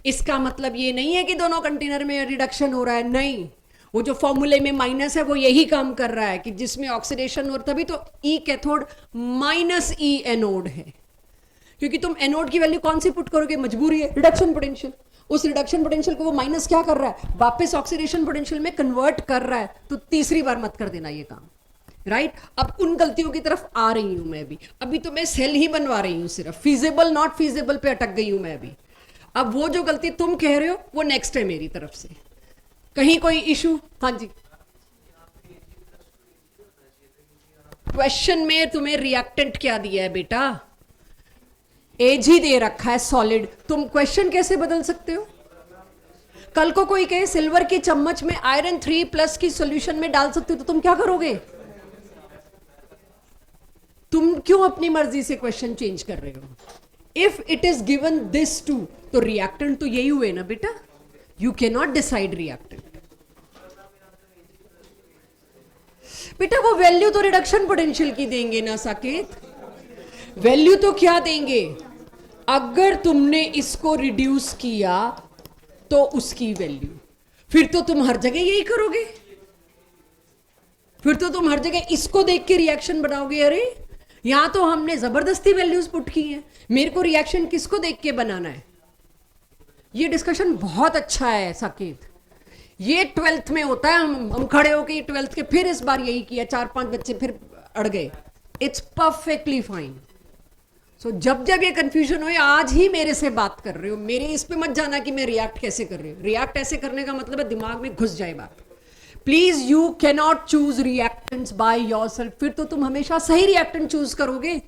इसका मतलब ये नहीं है कि दोनों कंटेनर में रिडक्शन हो रहा है, नहीं। वो जो फॉर्मूले में माइनस है वो यही काम कर रहा है कि जिसमें ऑक्सीडेशन हो, तभी तो E कैथोड -E एनोड है, क्योंकि तुम एनोड की वैल्यू कौन सी पुट करोगे, मजबूरी है, रिडक्शन पोटेंशियल। उस रिडक्शन पोटेंशियल को वो माइनस क्या कर रहा है, वापस ऑक्सीडेशन पोटेंशियल में कन्वर्ट कर रहा है। तो तीसरी बार मत कर देना ये काम, राइट। अब उन गलतियों की तरफ आ रही हूं मैं भी। अभी तो मैं सेल ही बनवा रही हूं, सिर्फ फीजिबल नॉट फीजिबल पे अटक गई हूं मैं भी। अब वो जो गलती तुम कह रहे हो वो नेक्स्ट है मेरी तरफ से। कहीं कोई इशू? हाँ जी, क्वेश्चन में तुम्हें रिएक्टेंट क्या दिया है बेटा? एज ही दे रखा है सॉलिड। तुम क्वेश्चन कैसे बदल सकते हो? कल को कोई कहे सिल्वर की चम्मच में आयरन 3+ की सॉल्यूशन में डाल सकते हो, तो तुम क्या करोगे? तुम क्यों अपनी मर्जी से क्वेश्चन चेंज कर रहे हो? If it is given this two, तो रिएक्टेंट तो यही हुए ना बेटा। You can not decide reactant. बेटा वो वैल्यू तो रिडक्शन पोटेंशियल की देंगे ना साकेत। वैल्यू तो क्या देंगे? अगर तुमने इसको रिड्यूस किया तो उसकी वैल्यू। फिर तो तुम हर जगह यही करोगे, फिर तो तुम हर जगह इसको देख के रिएक्शन बनाओगे। अरे यहां तो हमने जबरदस्ती वैल्यूज पुट की हैं, मेरे को रिएक्शन किसको देख के बनाना है? ये डिस्कशन बहुत अच्छा है साकेत। ये 12th में होता है, हम खड़े होके 12th के फिर इस बार यही किया, 4-5 बच्चे फिर अड़ गए। It's perfectly fine. सो जब जब ये कंफ्यूजन हो, आज ही मेरे से बात कर रहे हो, मेरे इस पे मत जाना कि मैं रिएक्ट कैसे कर रही हूँ। रिएक्ट ऐसे करने का मतलब है दिमाग में घुस जाए बात। Please you can not choose reactants by yourself. फिर तो तुम हमेशा सही रिएक्टेंट चूज करोगे,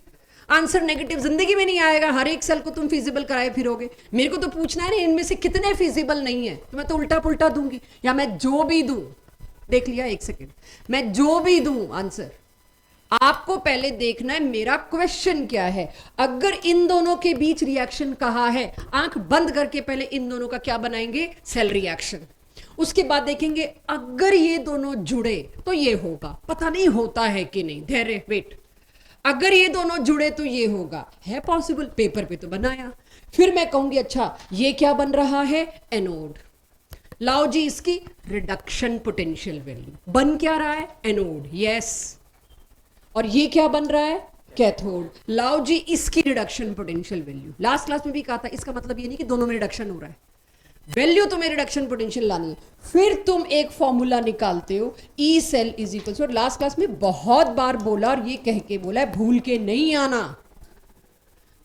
आंसर नेगेटिव जिंदगी में नहीं आएगा। हर एक सेल को तुम फिजिबल कराए फिरोगे। मेरे को तो पूछना है ना इनमें से कितने फिजिबल नहीं है, तो मैं तो उल्टा पुल्टा दूंगी। या मैं जो भी दूं, देख लिया, एक सेकेंड, मैं जो भी दूं आंसर, आपको पहले देखना है मेरा क्वेश्चन क्या है। अगर इन दोनों के बीच रिएक्शन कहा है, आंख बंद करके पहले इन दोनों का क्या बनाएंगे? Cell reaction. उसके बाद देखेंगे अगर ये दोनों जुड़े तो ये होगा। पता नहीं होता है कि नहीं, धैर्य, वेट। अगर ये दोनों जुड़े तो ये होगा, है पॉसिबल, पेपर पे तो बनाया। फिर मैं कहूंगी अच्छा ये क्या बन रहा है? एनोड। लाओ जी इसकी रिडक्शन पोटेंशियल वैल्यू। बन क्या रहा है? Anode, yes. और ये क्या बन रहा है? कैथोड। लाओ जी इसकी reduction potential value. Last class में भी कहा था, इसका मतलब ये नहीं कि दोनों में रिडक्शन हो रहा है, वैल्यू तुम्हें रिडक्शन पोटेंशियल लानी है। फिर तुम एक फॉर्मूला निकालते हो, E cell is equal to, last class में बहुत बार बोला और ये कह के बोला है, भूल के नहीं आना।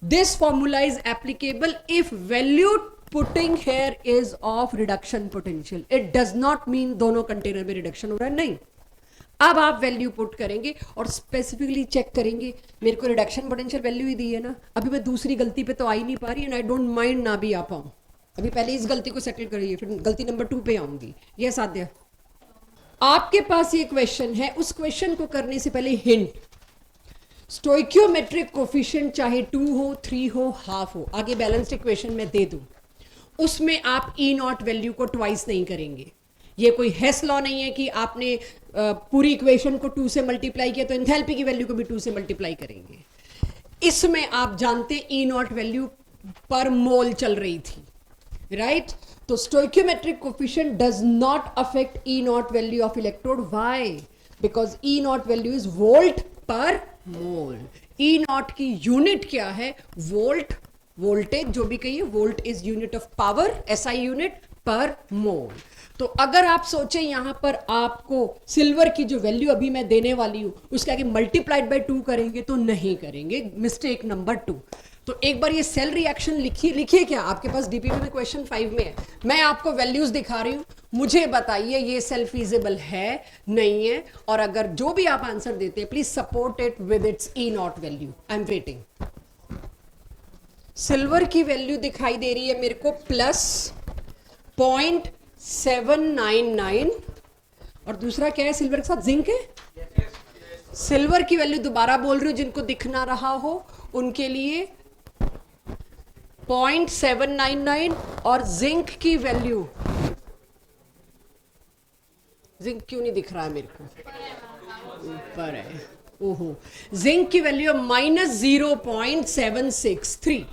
This formula is applicable if value putting here is of reduction potential. It does not mean दोनों कंटेनर में रिडक्शन हो रहा है, नहीं। अब आप वैल्यू पुट करेंगे और स्पेसिफिकली चेक करेंगे, मेरे को रिडक्शन पोटेंशियल वैल्यू ही दी है ना, अभी मैं दूसरी गलती पे तो आ ही नहीं पा रही, एंड आई डोंट माइंड ना भी आ पाऊं। अभी पहले इस गलती को सेटल करिए, फिर गलती नंबर 2 पे आऊंगी। यह साध्य। आपके पास ये क्वेश्चन है, उस क्वेश्चन को करने से पहले हिंट, स्टोइकियोमेट्रिक कोफिशिएंट चाहे 2 हो, 3 हो, हाफ हो, आगे बैलेंस्ड इक्वेशन में दे दूं, उसमें आप ई नॉट वैल्यू को ट्वाइस नहीं करेंगे। ये कोई हेस लॉ नहीं है कि आपने पूरी इक्वेशन को 2 से मल्टीप्लाई किया तो एंथैल्पी की वैल्यू को भी 2 से मल्टीप्लाई करेंगे। इसमें आप जानते ई नॉट वैल्यू पर मोल चल रही थी, राइट? तो stoichiometric coefficient does not affect E naught value of electrode. Why? Because E naught value is volt per mole. E naught की यूनिट क्या है? वोल्ट, वोल्टेज जो भी कहिए, volt is unit of power, SI unit पर मोल। तो अगर आप सोचें यहां पर आपको सिल्वर की जो वैल्यू अभी मैं देने वाली हूं उसके आगे मल्टीप्लाइड बाय 2 करेंगे, तो नहीं करेंगे, मिस्टेक नंबर 2। तो एक बार ये सेल रिएक्शन लिखिए क्या आपके पास डीपीपी में क्वेश्चन 5 में है। मैं आपको वैल्यूज दिखा रही हूं, मुझे बताइए ये सेल फीजिबल है नहीं है, और अगर जो भी आप आंसर देते हैं please support it with its E not value. I am waiting. Silver की वैल्यू दिखाई दे रही है मेरे को +0.799, और दूसरा क्या है सिल्वर के साथ? जिंक है। सिल्वर की वैल्यू दोबारा बोल रही हूं, जिनको दिख ना रहा हो उनके लिए 0.799, और जिंक की वैल्यू, जिंक क्यों नहीं दिख रहा है मेरे को? ऊपर है। ओहो, जिंक की वैल्यू -0.763।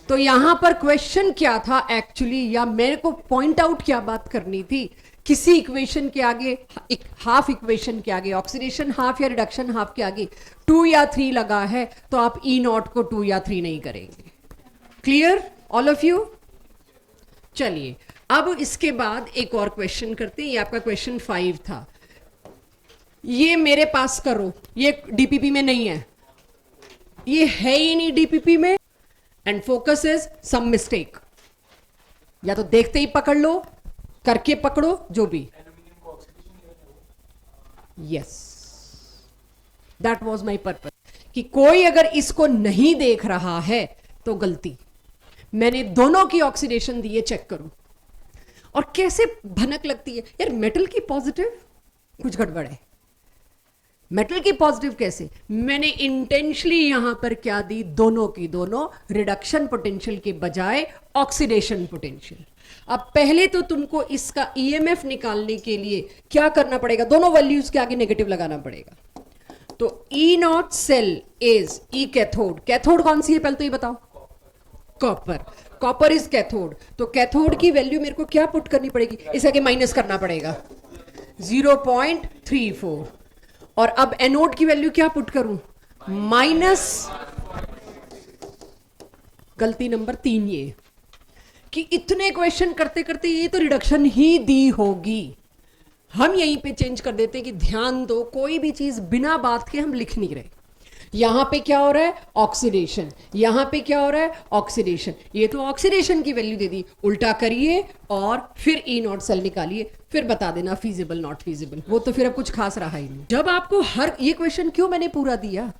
तो यहां पर क्वेश्चन क्या था एक्चुअली, या मेरे को पॉइंट आउट क्या बात करनी थी किसी इक्वेशन के आगे, हाफ इक्वेशन के आगे ऑक्सीडेशन हाफ या रिडक्शन हाफ के आगे 2 या 3 लगा है तो आप ई नॉट को 2 या 3 नहीं करेंगे। Clear all of you? चलिए अब इसके बाद एक और क्वेश्चन करते हैं। ये आपका क्वेश्चन 5 था। ये मेरे पास करो, ये डीपीपी में नहीं है, ये है ही नहीं डीपीपी में, and focus is some mistake. या तो देखते ही पकड़ लो, करके पकड़ो, जो भी। Yes, that was my purpose, कि कोई अगर इसको नहीं देख रहा है तो गलती। मैंने दोनों की ऑक्सीडेशन दी है, चेक करो। और कैसे भनक लगती है यार, मेटल की पॉजिटिव, कुछ गड़बड़ है। मेटल की पॉजिटिव कैसे? मैंने इंटेंशनली यहां पर क्या दी, दोनों की दोनों रिडक्शन पोटेंशियल के बजाय ऑक्सीडेशन पोटेंशियल। अब पहले तो तुमको इसका ईएमएफ निकालने के लिए क्या करना पड़ेगा, दोनों वैल्यूज के आगे नेगेटिव लगाना पड़ेगा। तो E naught cell is E cathode. Cathode कौन सी है पहले तो ये बताओ? कॉपर। Copper is cathode. तो कैथोड की वैल्यू मेरे को क्या पुट करनी पड़ेगी, इसे आगे माइनस करना पड़ेगा 0.34। और अब एनोड की वैल्यू क्या पुट करूं, माइनस, गलती नंबर 3 ये कि इतने क्वेश्चन करते करते ये तो रिडक्शन ही दी होगी। हम यहीं पे चेंज कर देते कि ध्यान दो, कोई भी चीज बिना बात के हम लिख नहीं रहे। यहां पे क्या हो रहा है, ऑक्सीडेशन, यहां पे क्या हो रहा है, ऑक्सीडेशन। ये तो ऑक्सीडेशन की वैल्यू दे दी, उल्टा करिए और फिर ई नॉट सेल निकालिए, फिर बता देना फीजिबल नॉट फीजिबल। वो तो फिर अब कुछ खास रहा ही नहीं। जब आपको हर ये क्वेश्चन क्यों मैंने पूरा दिया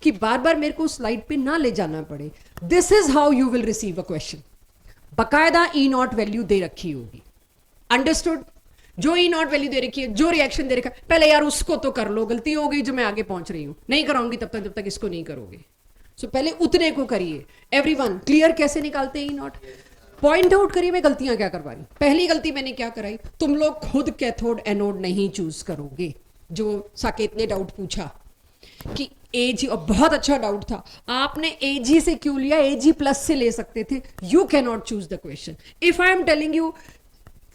कि बार बार मेरे को स्लाइड पे ना ले जाना पड़े। This is how you will receive a question. बकायदा ई नॉट वैल्यू दे रखी होगी, अंडरस्टूड? जो ई नॉट वैल्यू दे रखी है, जो रिएक्शन दे रखा है, पहले यार उसको तो कर लो। गलती हो गई जो मैं आगे पहुंच रही हूं, नहीं कराऊंगी तब तक जब तक इसको नहीं करोगे। सो पहले उतने को करिए। एवरीवन क्लियर कैसे निकालते हैं ई नॉट? पॉइंट आउट करिए मैं गलतियां क्या करवा रही हूं। पहली गलती मैंने क्या कराई, तुम लोग खुद कैथोड एनोड नहीं चूज करोगे। जो साकेत ने डाउट पूछा कि एजी, और बहुत अच्छा डाउट था, आपने एजी से क्यों लिया, एजी प्लस से ले सकते थे। You can not choose the question. If I am telling you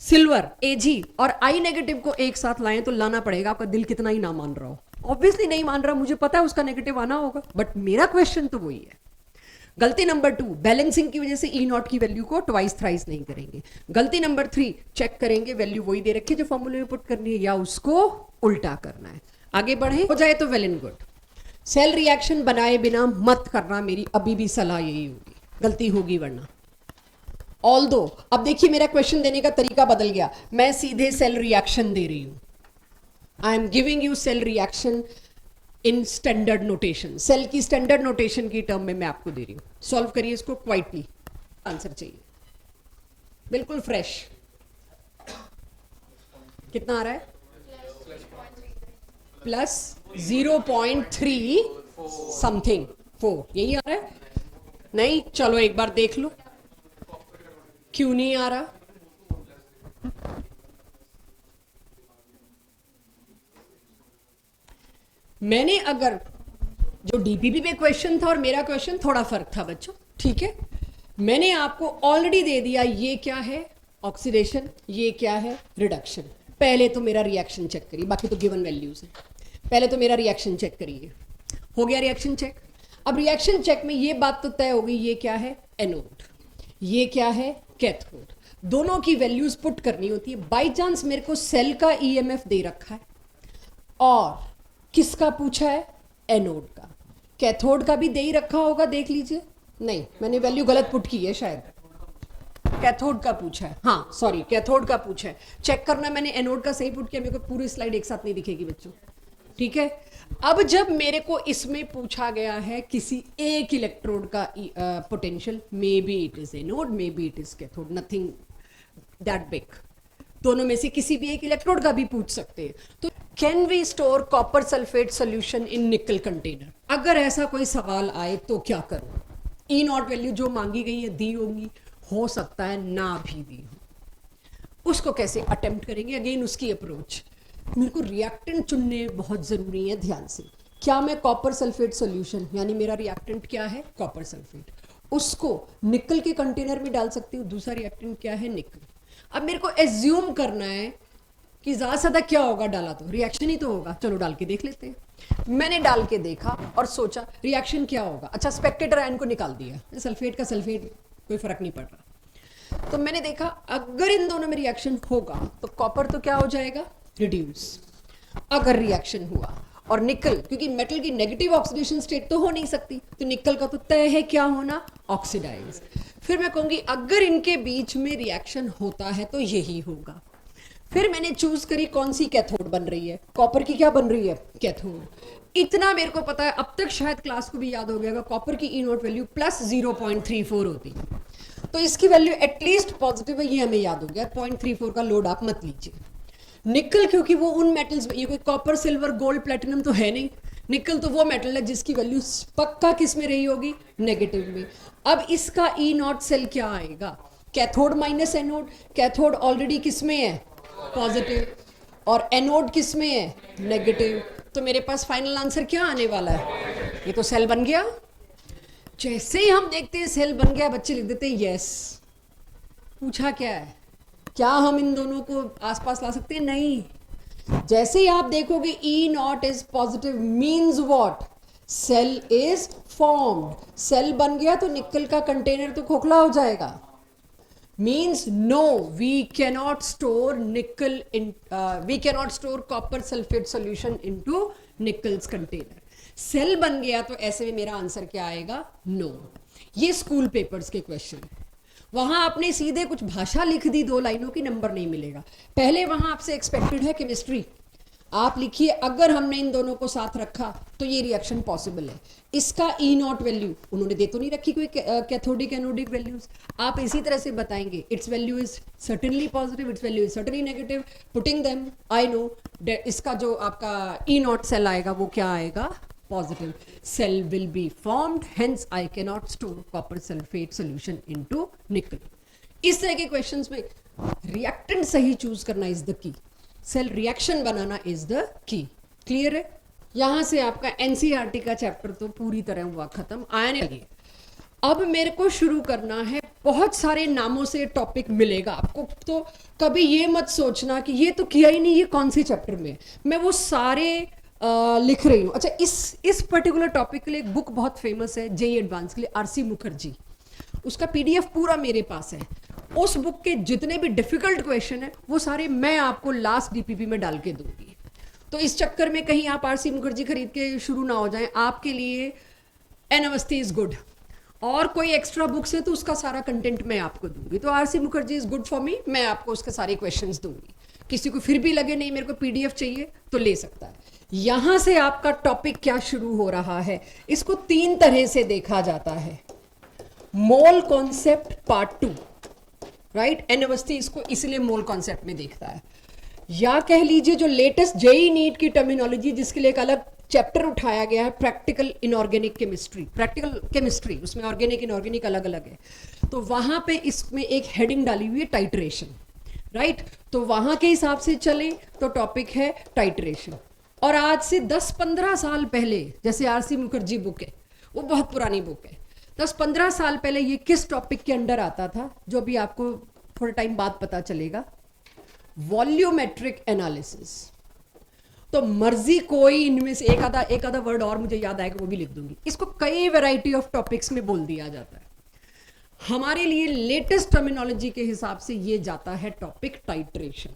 silver, AG और आई नेगेटिव को एक साथ लाएं तो लाना पड़ेगा, आपका दिल कितना ही ना मान रहा हो। ऑब्वियसली नहीं मान रहा, मुझे पता है उसका नेगेटिव आना होगा, बट मेरा क्वेश्चन तो वही है। गलती नंबर 2, बैलेंसिंग की वजह से ई नॉट की वैल्यू को ट्वाइस थ्राइस नहीं करेंगे। गलती नंबर 3, चेक करेंगे वैल्यू वही दे रखी है जो फॉर्मूले में पुट करनी है या उसको उल्टा करना है। आगे बढ़े, हो जाए तो well and good. Cell reaction बनाए बिना मत करना, मेरी अभी भी सलाह यही होगी, गलती होगी वरना। ऑल्दो अब देखिए मेरा क्वेश्चन देने का तरीका बदल गया, मैं सीधे सेल रिएक्शन दे रही हूं। I am giving you cell reaction in standard notation. Cell की स्टैंडर्ड नोटेशन की टर्म में मैं आपको दे रही हूं। सॉल्व करिए इसको क्वाइटली, आंसर चाहिए बिल्कुल फ्रेश। कितना आ रहा है? प्लस 0.3 समथिंग 4, यही आ रहा है? नहीं, चलो एक बार देख लो क्यों नहीं आ रहा। मैंने अगर जो डीपीपी में क्वेश्चन था और मेरा क्वेश्चन थोड़ा फर्क था बच्चों, ठीक है। मैंने आपको ऑलरेडी दे दिया ये क्या है ऑक्सीडेशन, ये क्या है रिडक्शन। पहले तो मेरा रिएक्शन चेक करिए, बाकी तो गिवन वैल्यूज हैं। पहले तो मेरा रिएक्शन चेक करिए, हो गया रिएक्शन चेक। अब रिएक्शन चेक में ये बात तो तय हो गई, ये क्या है एनोड, ये क्या है कैथोड। दोनों की वैल्यूज पुट करनी होती है। बाई चांस मेरे को सेल का ईएमएफ दे रखा है और किसका पूछा है, एनोड का। कैथोड का भी दे ही रखा होगा, देख लीजिए। नहीं, मैंने वैल्यू गलत पुट की है शायद, कैथोड का पूछा है, हाँ सॉरी कैथोड का पूछा है। चेक करना मैंने एनोड का सही पुट किया, मेरे को पूरी स्लाइड एक साथ नहीं दिखेगी बच्चों, ठीक है। अब जब मेरे को इसमें पूछा गया है किसी एक इलेक्ट्रोड का potential, may be it is anode, may be it is cathode, nothing that big. दोनों में से किसी भी एक इलेक्ट्रोड का भी पूछ सकते हैं। तो can we store copper sulphate solution in nickel container? अगर ऐसा कोई सवाल आए तो क्या करूं? ई नॉट वैल्यू जो मांगी गई है दी होंगी, हो सकता है ना भी दी हो। उसको कैसे अटेम्प्ट करेंगे? अगेन उसकी अप्रोच, मेरे को रिएक्टेंट चुनने बहुत ज़रूरी है, ध्यान से। क्या मैं कॉपर सल्फेट सॉल्यूशन, यानी मेरा रिएक्टेंट क्या है कॉपर सल्फेट, उसको निकल के कंटेनर में डाल सकती हूँ। दूसरा रिएक्टेंट क्या है निकल। अब मेरे को एज्यूम करना है कि ज़्यादा से ज़्यादा क्या होगा, डाला तो रिएक्शन ही तो होगा, चलो डाल के देख लेते हैं। मैंने डाल के देखा और सोचा रिएक्शन क्या होगा। अच्छा, स्पेक्टेटर आयन को निकाल दिया, सल्फेट का सल्फेट, कोई फर्क नहीं पड़ रहा। तो मैंने देखा अगर इन दोनों में रिएक्शन होगा तो कॉपर तो क्या हो जाएगा, रिड्यूस। अगर रिएक्शन हुआ और निकल, क्योंकि मेटल की नेगेटिव ऑक्सीडेशन स्टेट तो हो नहीं सकती, तो निकल का तो तय है क्या होना, ऑक्सीडाइज। फिर मैं कहूंगी अगर इनके बीच में रिएक्शन होता है तो यही होगा। फिर मैंने चूज करी कौन सी कैथोड बन रही है, कॉपर की क्या बन रही है, कैथोड। इतना मेरे को पता है, अब तक शायद क्लास को भी याद हो गया, कॉपर की ई नोट वैल्यू प्लस 0.34 होती है, तो इसकी वैल्यू एटलीस्ट पॉजिटिव है, ये हमें याद हो गया। 0.34 का लोड आप मत लीजिए। निकल, क्योंकि वो उन मेटल्स, ये कोई कॉपर सिल्वर गोल्ड प्लेटिनम तो है नहीं, निकल तो वो मेटल है जिसकी वैल्यू पक्का किस में रही होगी, नेगेटिव में। अब इसका ई नॉट सेल क्या आएगा, cathode minus anode. Cathode already किस में है, पॉजिटिव, और एनोड किस में है, नेगेटिव। तो मेरे पास फाइनल आंसर क्या आने वाला है, ये तो सेल बन गया। जैसे ही हम देखते हैं सेल बन गया, बच्चे लिख देते हैं यस। पूछा क्या है, क्या हम इन दोनों को आसपास ला सकते हैं, नहीं। जैसे ही आप देखोगे E naught is positive means what, cell is formed. Cell बन गया तो निकल का कंटेनर तो खोखला हो जाएगा, means no, we cannot store nickel in we cannot store copper sulfate solution into nickel's container. Cell बन गया तो ऐसे में मेरा आंसर क्या आएगा, नो। ये स्कूल पेपर्स के क्वेश्चन, वहां आपने सीधे कुछ भाषा लिख दी 2 लाइनों की, नंबर नहीं मिलेगा। पहले वहां आपसे एक्सपेक्टेड है केमिस्ट्री, आप लिखिए अगर हमने इन दोनों को साथ रखा तो ये रिएक्शन पॉसिबल है। इसका ई नॉट वैल्यू उन्होंने दे तो नहीं रखी कोई कैथोडिक एनोडिक वैल्यूज, आप इसी तरह से बताएंगे it's value is certainly positive, it's value is certainly negative, putting them I know इसका जो आपका ई नॉट सेल आएगा वो क्या आएगा, positive. Cell will be formed, hence I can not store copper sulphate solution into nickel. इस तरह के क्वेश्चंस में रिएक्टेंट सही चूज करना is the key, cell reaction बनाना इज द की। क्लियर है? यहां से आपका एनसीईआरटी का चैप्टर तो पूरी तरह हुआ खत्म, आने लगे। अब मेरे को शुरू करना है, बहुत सारे नामों से टॉपिक मिलेगा आपको, तो कभी ये मत सोचना कि ये तो किया ही नहीं, ये कौन से चैप्टर में। मैं वो सारे लिख रही हूँ। अच्छा, इस पर्टिकुलर टॉपिक के लिए एक बुक बहुत फेमस है जेईई एडवांस के लिए, आरसी मुखर्जी, उसका पीडीएफ पूरा मेरे पास है। उस बुक के जितने भी डिफिकल्ट क्वेश्चन है वो सारे मैं आपको लास्ट डीपीपी में डाल के दूंगी। तो इस चक्कर में कहीं आप आरसी मुखर्जी खरीद के शुरू ना हो जाएं, आपके लिए एन अवस्थी इज गुड। और कोई एक्स्ट्रा बुक्स है तो उसका सारा कंटेंट मैं आपको दूंगी। तो RC Mukherjee is good for me, मैं आपको उसके सारे क्वेश्चंस दूंगी। किसी को फिर भी लगे नहीं मेरे को पीडीएफ चाहिए तो ले सकता है। यहां से आपका टॉपिक क्या शुरू हो रहा है, इसको 3 तरह से देखा जाता है। Mole concept part 2, right. N Awasthi इसको इसलिए मोल कॉन्सेप्ट में देखता है, या कह लीजिए जो लेटेस्ट जेईई नीट की टर्मिनोलॉजी जिसके लिए एक अलग चैप्टर उठाया गया है, practical inorganic chemistry. Practical chemistry उसमें ऑर्गेनिक इनऑर्गेनिक अलग अलग है, तो वहां पे इसमें एक हेडिंग डाली हुई है टाइट्रेशन, राइट। तो वहां के हिसाब से चले तो टॉपिक है टाइट्रेशन। और आज से 10-15 साल पहले, जैसे आरसी मुखर्जी बुक है वो बहुत पुरानी बुक है, 10-15 साल पहले ये किस टॉपिक के अंडर आता था, जो भी आपको थोड़े टाइम बाद पता चलेगा, वॉल्यूमेट्रिक एनालिसिस। तो मर्जी कोई इनमें से एक आधा वर्ड और मुझे याद आएगा वो भी लिख दूंगी। इसको कई वैरायटी ऑफ टॉपिक्स में बोल दिया जाता है। हमारे लिए लेटेस्ट टर्मिनोलॉजी के हिसाब से ये जाता है टॉपिक टाइट्रेशन।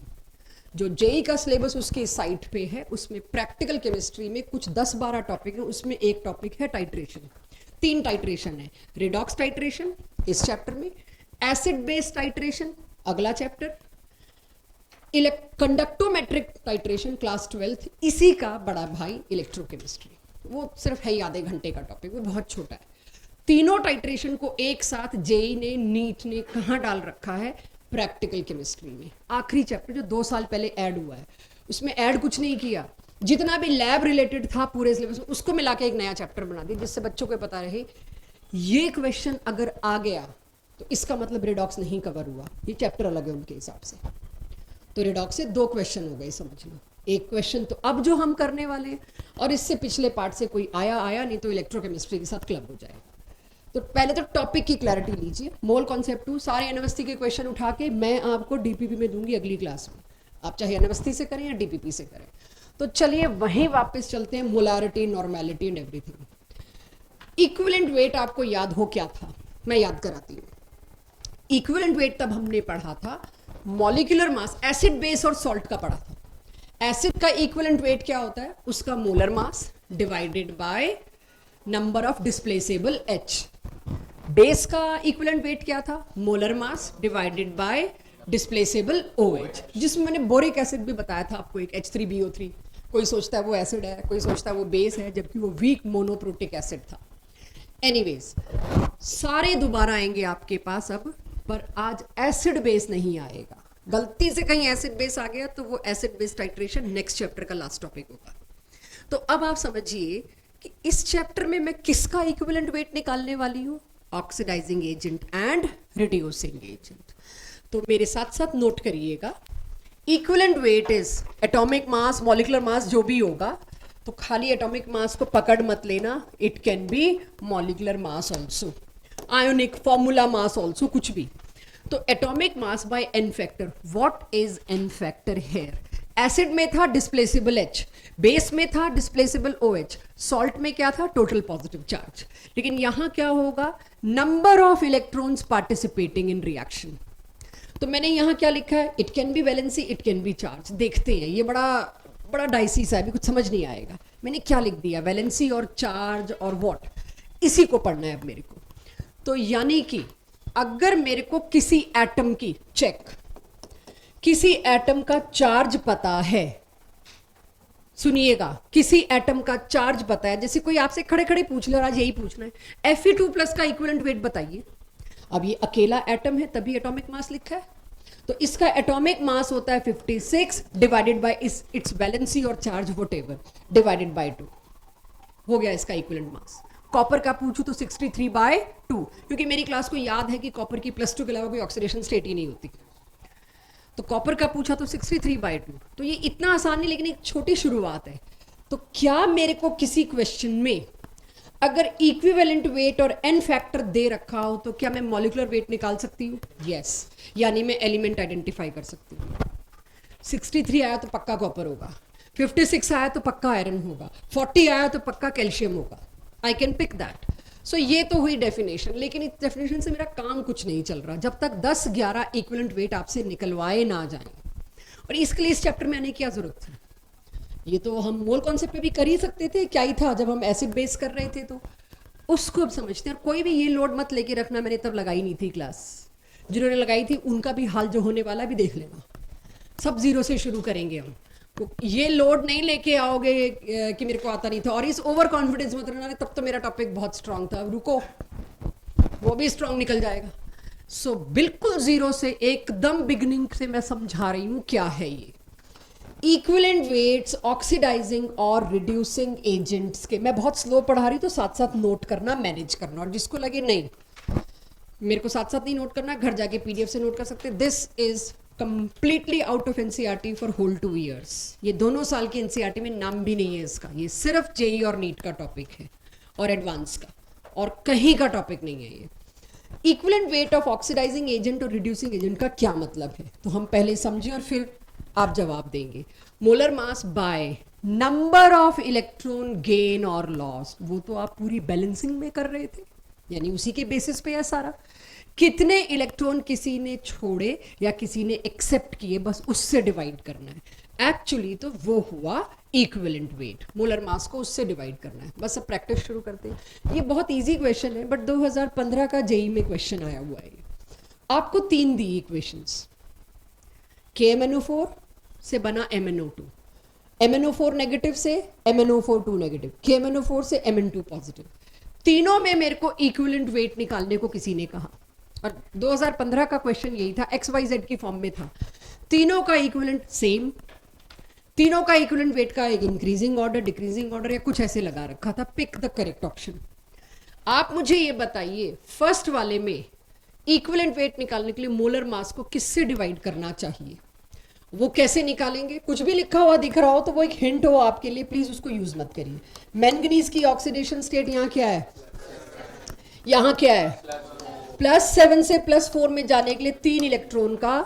जो जेईई का सिलेबस उसके साइट पे है, उसमें प्रैक्टिकल केमिस्ट्री में कुछ 10-12 टॉपिक है, उसमें एक टॉपिक है टाइट्रेशन। 3 टाइट्रेशन है, रिडॉक्स टाइट्रेशन इस चैप्टर में, एसिड बेस टाइट्रेशन अगला chapter, conductometric titration class 12th इसी का बड़ा भाई इलेक्ट्रोकेमिस्ट्री, वो सिर्फ है ही आधे घंटे का टॉपिक, वो बहुत छोटा है। तीनों टाइट्रेशन को एक साथ जेईई ने नीट ने कहाँ डाल रखा है, प्रैक्टिकल केमिस्ट्री में। आखिरी चैप्टर जो 2 साल पहले ऐड हुआ है, उसमें ऐड कुछ नहीं किया, जितना भी लैब रिलेटेड था पूरे सिलेबस में उसको मिला के एक नया चैप्टर बना दिया, जिससे बच्चों को पता रहे ये क्वेश्चन अगर आ गया तो इसका मतलब रिडॉक्स नहीं कवर हुआ, ये चैप्टर अलग है उनके हिसाब से। तो रिडॉक्स से 2 क्वेश्चन हो गए समझ लो। एक क्वेश्चन तो अब जो हम करने वाले हैं, और इससे पिछले पार्ट से कोई आया नहीं तो इलेक्ट्रोकेमिस्ट्री के साथ क्लब हो जाएगा। तो पहले तो टॉपिक की क्लैरिटी लीजिए, मोल कॉन्सेप्ट 2 सारे यूनिवर्सिटी के क्वेश्चन उठा के मैं आपको डीपीपी में दूंगी अगली क्लास में। आप चाहे अनवस्थी से करें या डीपीपी से करें। तो चलिए वहीं वापस चलते हैं, molarity, normality and everything. Equivalent weight आपको याद हो क्या था, मैं याद कराती हूँ। इक्विवेलेंट वेट तब हमने पढ़ा था मॉलिक्यूलर मास, एसिड बेस और सॉल्ट का पढ़ा था। एसिड का इक्विवेलेंट वेट क्या होता है, उसका molar mass divided by number of displaceable H। Base का इक्विवेलेंट वेट क्या था, molar mass divided by displaceable OH, जिसमें मैंने बोरिक एसिड भी बताया था आपको, एक H3BO3। कोई सोचता है वो एसिड है, कोई सोचता है वो बेस है, जबकि वो वीक मोनोप्रोटिक एसिड था। एनीवेज, सारे दोबारा आएंगे आपके पास अब, पर आज एसिड बेस नहीं आएगा। गलती से कहीं एसिड बेस आ गया तो वो acid base titration next chapter का लास्ट टॉपिक होगा। तो अब आप समझिए कि इस चैप्टर में मैं किसका इक्विवेलेंट वेट निकालने वाली हूँ, oxidising agent and reducing agent. तो मेरे साथ साथ नोट करिएगा, equivalent weight is atomic mass, molecular mass जो भी होगा, तो खाली एटॉमिक मास को पकड़ मत लेना, it can be molecular mass also, ionic formula mass also, कुछ भी। तो atomic mass by N factor. What is N factor here? Acid में था डिस्प्लेसेबल H, बेस में था डिस्प्लेसेबल OH, सॉल्ट में क्या था, टोटल पॉजिटिव चार्ज। लेकिन यहां क्या होगा, number of electrons participating in reaction. तो मैंने यहां क्या लिखा है, it can B valency, it can B charge. देखते हैं, ये बड़ा बड़ा डाइसी सा है, अभी कुछ समझ नहीं आएगा। मैंने क्या लिख दिया, वैलेंसी और चार्ज और व्हाट, इसी को पढ़ना है अब मेरे को। तो यानी कि अगर मेरे को किसी एटम की, चेक, किसी एटम का चार्ज पता है, सुनिएगा, किसी एटम का चार्ज पता है, जैसे कोई आपसे खड़े खड़े पूछ ले, और आज यही पूछना है, Fe2+ का इक्विवेलेंट वेट बताइए। अब ये अकेला एटम है तभी एटॉमिक मास लिखा है, तो इसका एटॉमिक मास होता है 56 डिवाइडेड बाय इट्स वैलेंसी और चार्ज व्हाटएवर डिवाइडेड बाय 2, हो गया इसका इक्विवेलेंट मास। कॉपर का पूछू तो 63/2, क्योंकि मेरी क्लास को याद है कि कॉपर की +2 के अलावा कोई ऑक्सीडेशन स्टेट ही नहीं होती। तो कॉपर का पूछा तो 63/2। तो ये इतना आसान नहीं, लेकिन एक छोटी शुरुआत है। तो क्या मेरे को किसी क्वेश्चन में अगर इक्विवेलेंट वेट और एन फैक्टर दे रखा हो तो क्या मैं मॉलिक्यूलर वेट निकाल सकती हूँ? यस, यानी मैं एलिमेंट आइडेंटिफाई कर सकती हूँ। 63 आया तो पक्का कॉपर होगा, 56 आया तो पक्का आयरन होगा, 40 आया तो पक्का कैल्शियम होगा। I can pick that. So ये तो हुई डेफिनेशन, लेकिन इस डेफिनेशन से मेरा काम कुछ नहीं चल रहा जब तक 10-11 इक्विवेलेंट वेट आपसे निकलवाए ना जाए। और इसके लिए इस चैप्टर में आने की क्या जरूरत थी? ये तो हम मोल कॉन्सेप्ट पे भी कर ही सकते थे, क्या ही था, जब हम एसिड बेस कर रहे थे तो उसको अब समझते हैं। और कोई भी ये लोड मत लेके रखना, मैंने तब लगाई नहीं थी क्लास, जिन्होंने लगाई थी उनका भी हाल जो होने वाला भी देख लेना। सब जीरो से शुरू करेंगे हम, तो ये लोड नहीं लेके आओगे कि मेरे को आता नहीं था, और इस ओवर कॉन्फिडेंस मत रहना, तब तो मेरा टॉपिक बहुत स्ट्रांग था, रुको वो भी स्ट्रांग निकल जाएगा। सो बिल्कुल जीरो से, एकदम बिगनिंग से मैं समझा रही हूं क्या है ये इक्विवेलेंट वेट्स, ऑक्सीडाइजिंग और रिड्यूसिंग एजेंट्स के। मैं बहुत स्लो पढ़ा रही तो साथ साथ नोट करना, मैनेज करना, और जिसको लगे नहीं मेरे को साथ साथ नहीं नोट करना, घर जाके PDF से नोट कर सकते। This is completely out of NCERT for whole 2 years। ये दोनों साल के NCERT में नाम भी नहीं है इसका, ये सिर्फ JEE और नीट का टॉपिक है और एडवांस का, और कहीं का टॉपिक नहीं है ये। Equivalent weight of oxidising agent और रिड्यूसिंग एजेंट का क्या मतलब है, तो हम पहले समझें और फिर आप जवाब देंगे। Molar mass by number of electron gain और लॉस, वो तो आप पूरी बैलेंसिंग में कर रहे थे, यानी उसी के बेसिस पे है सारा। कितने इलेक्ट्रॉन किसी ने छोड़े या किसी ने एक्सेप्ट किए, बस उससे डिवाइड करना है। एक्चुअली तो वो हुआ इक्विवेलेंट वेट, मोलर मास को उससे डिवाइड करना है। बस अब प्रैक्टिस शुरू करते हैं। ये बहुत इजी क्वेश्चन है, बट 2015 का JEE में क्वेश्चन आया हुआ है। आपको 3 दी इक्वेशंस, KMnO4 से बना MnO2, MnO4 नेगेटिव से MnO4 2 नेगेटिव, KMnO4 से Mn2 पॉजिटिव। तीनों में मेरे को इक्विवेलेंट वेट निकालने को किसी ने कहा, और 2015 का क्वेश्चन यही था, XYZ की फॉर्म में था। तीनों का इक्विवेलेंट सेम, तीनों का इक्विवेलेंट वेट का एक इंक्रीजिंग ऑर्डर, डिक्रीजिंग ऑर्डर या कुछ ऐसे लगा रखा था। Pick the correct option. आप मुझे ये बताइए, फर्स्ट वाले में इक्विवेलेंट वेट निकालने के लिए मोलर मास को किससे डिवाइड करना चाहिए? वो कैसे निकालेंगे? कुछ भी लिखा हुआ दिख रहा हो तो वो एक हिंट हो आपके लिए, प्लीज उसको यूज मत करिए। मैंगनीज की ऑक्सीडेशन स्टेट यहाँ क्या है, यहाँ क्या है, +7 से +4 में जाने के लिए 3 इलेक्ट्रॉन का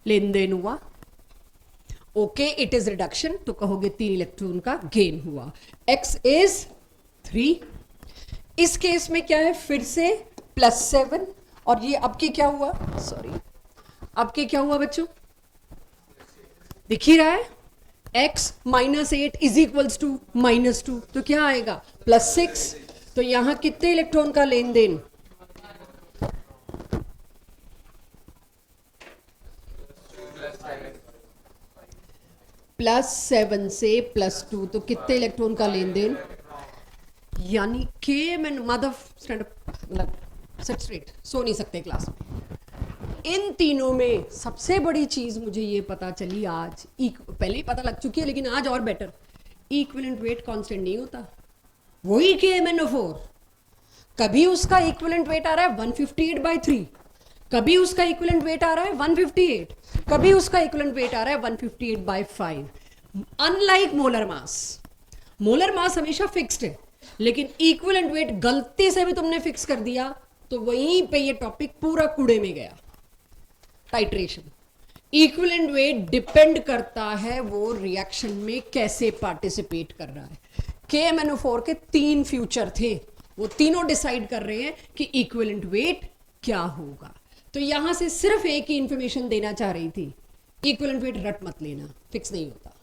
लेन देन हुआ। ओके इट इज रिडक्शन, तो कहोगे 3 इलेक्ट्रॉन का गेन हुआ। x is 3। इस केस में क्या है, फिर से +7, और ये अब के क्या हुआ, सॉरी अब के क्या हुआ बच्चों, दिख ही रहा है, x -8 इज इक्वल्स टू -2, तो क्या आएगा +6। तो यहां कितने इलेक्ट्रॉन का लेन देन, +7 से +2, तो कितने इलेक्ट्रॉन का लेन देन, यानी के मैं मदर स्टैंड मतलब सेट स्ट्रेट, सो नहीं सकते क्लास में। इन तीनों में सबसे बड़ी चीज मुझे ये पता चली आज, पहले ही पता लग चुकी है लेकिन आज और बेटर, इक्विवेलेंट वेट कांस्टेंट नहीं होता, वही KMnO4। कभी उसका इक्विवेलेंट वेट आ रहा है 158/3, कभी उसका इक्विवेलेंट वेट आ रहा है 158, कभी उसका इक्विवेलेंट वेट आ रहा है 158/5। अनलाइक मोलर मास हमेशा फिक्स्ड है, लेकिन इक्विवेलेंट वेट गलती से भी तुमने फिक्स कर दिया तो वहीं पे ये टॉपिक पूरा कूड़े में गया। टाइट्रेशन, इक्विवेलेंट वेट डिपेंड करता है वो रिएक्शन में कैसे पार्टिसिपेट कर रहा है। KMnO4 के 3 फ्यूचर थे, वो तीनों डिसाइड कर रहे हैं कि इक्विवेलेंट वेट क्या होगा। तो यहां से सिर्फ एक ही इंफॉर्मेशन देना चाह रही थी, इक्विवेलेंट वेट रट मत लेना, फिक्स नहीं होता।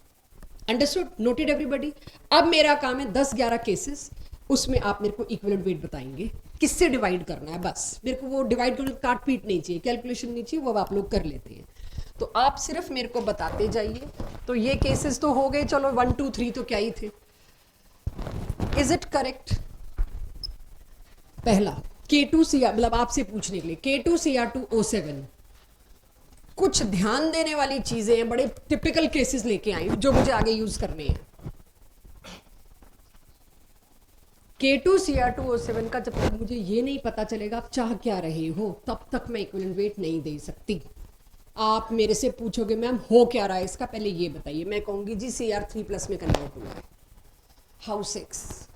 Understood, noted everybody. अब मेरा काम है 10-11 केसेस, उसमें आप मेरे को इक्विवेलेंट वेट बताएंगे, किससे डिवाइड करना है, बस मेरे को वो डिवाइड करने काट पीट नहीं चाहिए, कैलकुलेशन नहीं चाहिए, वो आप लोग कर लेते हैं। तो आप सिर्फ मेरे को बताते जाइए। तो ये केसेस तो हो गए, चलो 1 2 3 तो क्या ही थे। Is it correct? पहला K2Cr, मतलब आपसे पूछने के लिए, K2Cr2O7, कुछ ध्यान देने वाली चीजें हैं, बड़े टिपिकल केसेस लेके आई जो मुझे आगे यूज करने हैं। K2Cr2O7 का जब तक मुझे ये नहीं पता चलेगा आप चाह क्या रहे हो, तब तक मैं इक्विवेलेंट वेट नहीं दे सकती। आप मेरे से पूछोगे मैम हो क्या रहा है इसका, पहले ये बताइए, मैं कहूंगी जी Cr3+ में कन्वर्ट हुआ है। हाउ 6?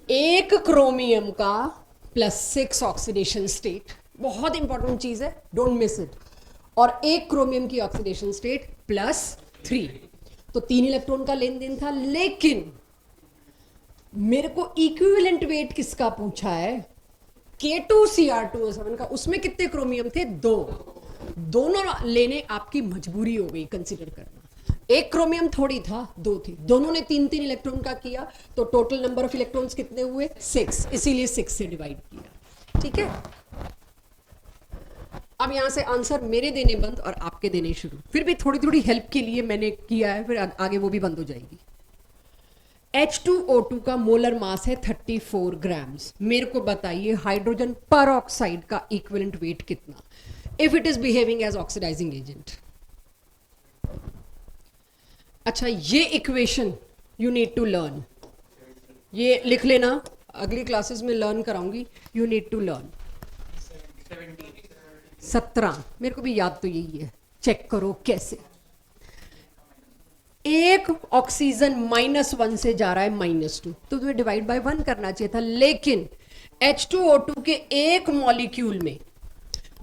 एक क्रोमियम का +6 ऑक्सीडेशन स्टेट, बहुत इंपॉर्टेंट चीज है, डोंट मिस इट, और एक क्रोमियम की ऑक्सीडेशन स्टेट +3, तो 3 इलेक्ट्रॉन का लेन देन था। लेकिन मेरे को इक्विवेलेंट वेट किसका पूछा है, K2Cr2O7 का, उसमें कितने क्रोमियम थे, 2, दोनों लेने आपकी मजबूरी हो गई कंसीडर करना। एक क्रोमियम थोड़ी था, 2 थे, दोनों ने 3-3 इलेक्ट्रॉन का किया, तो टोटल नंबर ऑफ इलेक्ट्रॉन्स कितने हुए, 6, इसीलिए 6 से डिवाइड किया। ठीक है, अब यहां से आंसर मेरे देने बंद और आपके देने शुरू, फिर भी थोड़ी थोड़ी हेल्प के लिए मैंने किया है, फिर आगे वो भी बंद हो जाएगी। H2O2 का मोलर मास है 34 ग्राम्स। मेरे को बताइए हाइड्रोजन पर ऑक्साइड का इक्विवेलेंट वेट कितना, if it is behaving as oxidising agent. अच्छा, ये equation you need to learn, ये लिख लेना, अगली क्लासेस में लर्न कराऊंगी, यू नीड टू लर्न। 17, मेरे को भी याद तो यही है, चेक करो कैसे। एक ऑक्सीजन -1 से जा रहा है -2, तो तुम्हें डिवाइड बाय 1 करना चाहिए था, लेकिन H2O2 के एक मॉलिक्यूल में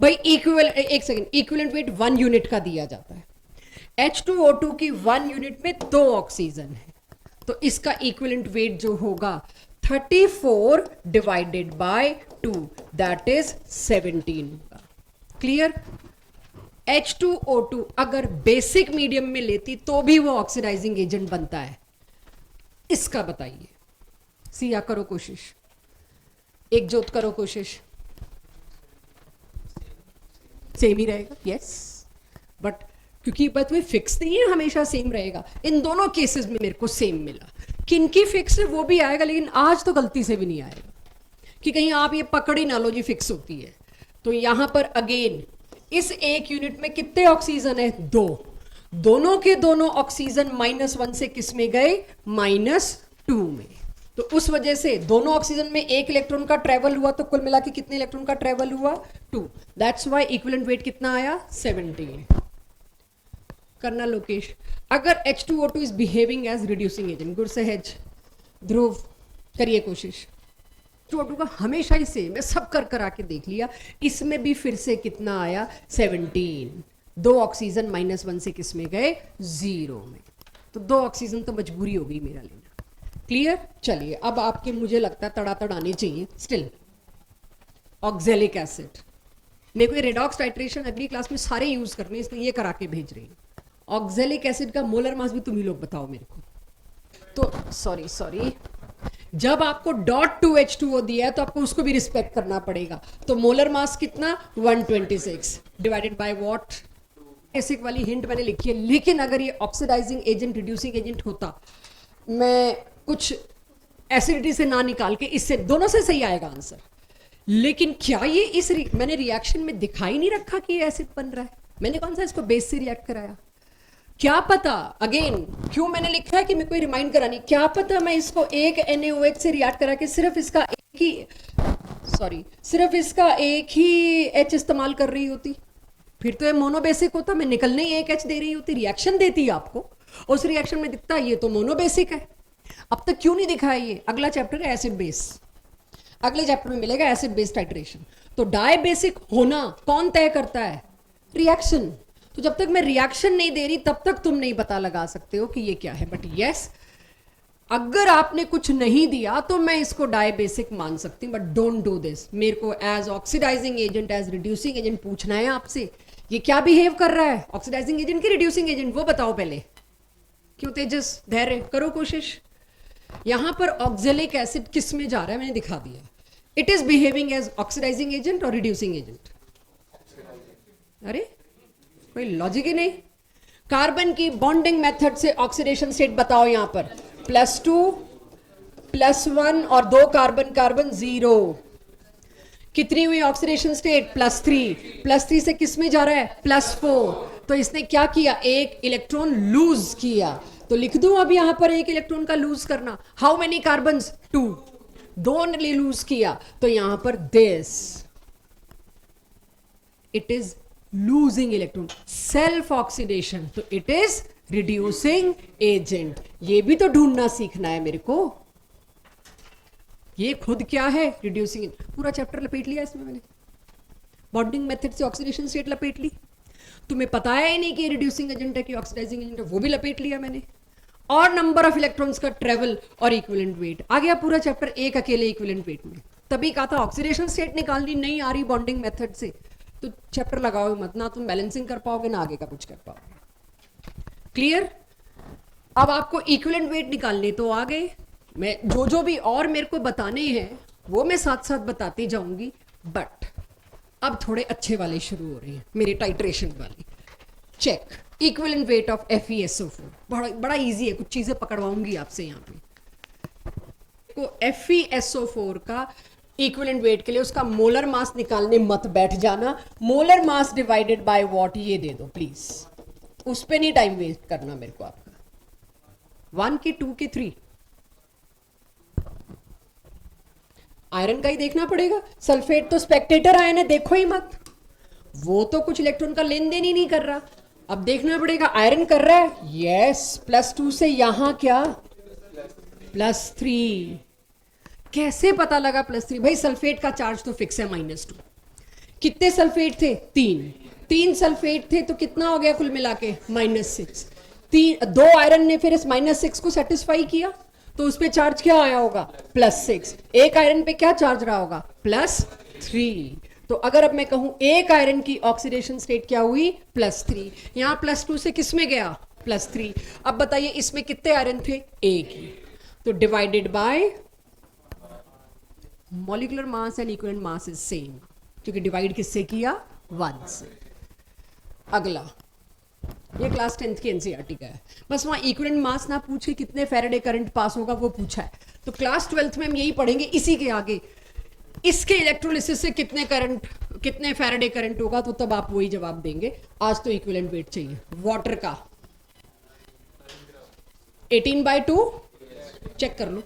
भाई एक सेकंड, इक्विवेलेंट वेट 1 यूनिट का दिया जाता है। H2O2 की 1 यूनिट में 2 ऑक्सीजन है, तो इसका इक्विवेलेंट वेट जो होगा 34 डिवाइडेड बाय 2, दैट इज 17 होगा। क्लियर? H2O2 अगर बेसिक मीडियम में लेती तो भी वो ऑक्सीडाइजिंग एजेंट बनता है। इसका बताइए, सिया करो कोशिश, एकजुट करो कोशिश, सेम ही रहेगा, यस, बट क्योंकि बात में फिक्स नहीं है, हमेशा सेम रहेगा। इन दोनों केसेस में मेरे को सेम मिला, किनकी फिक्स है वो भी आएगा, लेकिन आज तो गलती से भी नहीं आएगा कि कहीं आप ये पकड़ ही ना लो जी फिक्स होती है। तो यहां पर अगेन इस एक यूनिट में कितने ऑक्सीजन है, 2, दोनों के दोनों ऑक्सीजन -1 से किस में गए, -2 में, तो उस वजह से दोनों ऑक्सीजन में एक इलेक्ट्रॉन का ट्रेवल हुआ, तो कुल मिला के कितने इलेक्ट्रॉन का ट्रेवल हुआ, 2, दैट्स व्हाई इक्विवेलेंट वेट कितना आया, 17। करना लोकेश। अगर H2O2 is behaving as reducing agent, Gursahaj, Dhruv, करिए कोशिश। H2O2 का हमेशा ही सेम है, सब कर आके देख लिया, इसमें भी फिर से कितना आया, 17, 2 ऑक्सीजन -1 से किस में गए, 0 में। तो 2 ऑक्सीजन तो मजबूरी हो गई मेरा लेना। क्लियर? चलिए अब आपके मुझे लगता है तड़ातड़ आने चाहिए। स्टिल ऑक्जेलिक एसिड, मेरे को ये रेडॉक्स टाइट्रेशन अगली क्लास में सारे यूज करने, इसलिए ये करा के भेज रही हूँ। ऑक्जेलिक एसिड का मोलर मास भी तुम ही लोग बताओ मेरे को। तो सॉरी, जब आपको .2H2O दिया है तो आपको उसको भी रिस्पेक्ट करना पड़ेगा। तो मोलर मास कितना, 126 डिवाइडेड बाय व्हाट। बेसिक वाली हिंट मैंने लिखी है, लेकिन अगर ये ऑक्सीडाइजिंग एजेंट, रिड्यूसिंग एजेंट होता, मैं कुछ एसिडिटी से ना निकाल के इससे, दोनों से सही आएगा आंसर। लेकिन क्या ये मैंने रिएक्शन में दिखाई नहीं रखा कि ये एसिड बन रहा है? मैंने कौन सा इसको बेस से रिएक्ट कराया? क्या पता, अगेन क्यों मैंने लिखा है कि मेरे को रिमाइंड करानी, क्या पता मैं इसको एक NaOH से रिएक्ट करा के सिर्फ इसका एक ही H इस्तेमाल कर रही होती, फिर तो ये मोनोबेसिक होता, मैं निकलने ही एक H दे रही होती, रिएक्शन देती है आपको, उस रिएक्शन में दिखता ये तो मोनोबेसिक है। अब तक क्यों नहीं दिखा है ये? अगला चैप्टर है एसिड बेस, अगले चैप्टर में मिलेगा एसिड बेस टाइट्रेशन। तो डायबेसिक होना कौन तय करता है? रिएक्शन। तो जब तक मैं रिएक्शन नहीं दे रही तब तक तुम नहीं पता लगा सकते हो कि ये क्या है। बट यस, अगर आपने कुछ नहीं दिया तो मैं इसको डायबेसिक मान सकती हूँ, बट डोंट डू दिस। मेरे को as oxidising agent, as reducing agent पूछना है आपसे, ये क्या बिहेव कर रहा है, ऑक्सीडाइजिंग एजेंट की रिड्यूसिंग एजेंट, वो बताओ पहले। क्यों तेजस, धैर्य करो कोशिश। यहां पर ऑक्जेलिक एसिड किस में जा रहा है मैंने दिखा दिया। It is behaving as oxidising agent और रिड्यूसिंग एजेंट। अरे कोई लॉजिक ही नहीं। कार्बन की बॉन्डिंग मेथड से ऑक्सीडेशन स्टेट बताओ। यहां पर +2 +1 और 2 कार्बन कार्बन 0। कितनी हुई ऑक्सीडेशन स्टेट? +3 से किस में जा रहा है? +4। तो इसने क्या किया? एक इलेक्ट्रॉन लूज किया। तो लिख दूं अब यहां पर एक इलेक्ट्रॉन का लूज करना। How many carbons? 2। 2 ने लूज किया, तो यहां पर this, it is losing electron, self oxidation, तो इट इज रिड्यूसिंग एजेंट। ये भी तो ढूंढना सीखना है मेरे को। ये खुद क्या है? रिड्यूसिंग। पूरा चैप्टर लपेट लिया इसमें मैंने, बॉन्डिंग मेथड से ऑक्सीडेशन स्टेट लपेट ली। तुम्हें पता है ही नहीं कि रिड्यूसिंग एजेंट है कि ऑक्सीडाइजिंग एजेंट है, वो भी लपेट लिया मैंने। और नंबर ऑफ इलेक्ट्रॉन्स का ट्रेवल और इक्विवेलेंट वेट आ गया पूरा चैप्टर एक अकेले इक्विवेलेंट वेट में। तभी कहा था ऑक्सीडेशन स्टेट निकालनी नहीं आ रही बॉन्डिंग मेथड से, तो चैप्टर लगाओ मत, ना तुम बैलेंसिंग कर पाओगे ना आगे का कुछ कर पाओगे। क्लियर? अब आपको इक्विवेलेंट वेट निकालने तो आ गए। मैं जो भी और मेरे को बताने हैं वो मैं साथ साथ बताती जाऊंगी, बट अब थोड़े अच्छे वाले शुरू हो रहे हैं मेरे टाइट्रेशन वाले। Check equivalent weight of FeSO4, बड़ा इजी है, कुछ चीजें पकड़वाऊंगी आपसे यहाँ पे। तो FeSO4 का इक्विवेलेंट वेट के लिए उसका मोलर मास निकालने मत बैठ जाना। Molar mass divided by what ये दे दो प्लीज, उस पे नहीं टाइम वेस्ट करना मेरे को आपका। 1 की 2 की 3 आयरन का ही देखना पड़ेगा। सल्फेट तो स्पेक्टेटर आयन है, देखो ही मत, वो तो कुछ इलेक्ट्रॉन का लेन देन ही नहीं कर रहा। अब देखना पड़ेगा आयरन कर रहा है, यस, +2 से यहां क्या +3। कैसे पता लगा +3? भाई सल्फेट का चार्ज तो फिक्स है -2। कितने सल्फेट थे? 3 सल्फेट थे, तो कितना हो गया कुल मिला के? -6। 2 आयरन ने फिर इस -6 को सेटिस्फाई किया, तो उस पे चार्ज क्या आया होगा? +6। एक आयरन पे क्या चार्ज रहा होगा? +3। तो अगर अब मैं कहूं एक आयरन की ऑक्सीडेशन स्टेट क्या हुई? +3। यहां +2 से किस में गया? +3। अब बताइए इसमें कितने आयरन थे? एक ही। तो divided by molecular mass and equivalent mass is same, क्योंकि डिवाइड किससे किया? 1 से। अगला, ये क्लास 10th की एनसीईआरटी का है, बस वहां इक्विवेलेंट मास ना पूछे कितने फैराडे करंट पास होगा, वो पूछा है। तो क्लास 12th में हम यही पढ़ेंगे। इसी के आगे इसके इलेक्ट्रोलिसिस से कितने करंट, कितने फैराडे करंट होगा, तो तब आप वही जवाब देंगे। आज तो इक्विवेलेंट वेट चाहिए। वाटर का 18/2 चेक कर लो।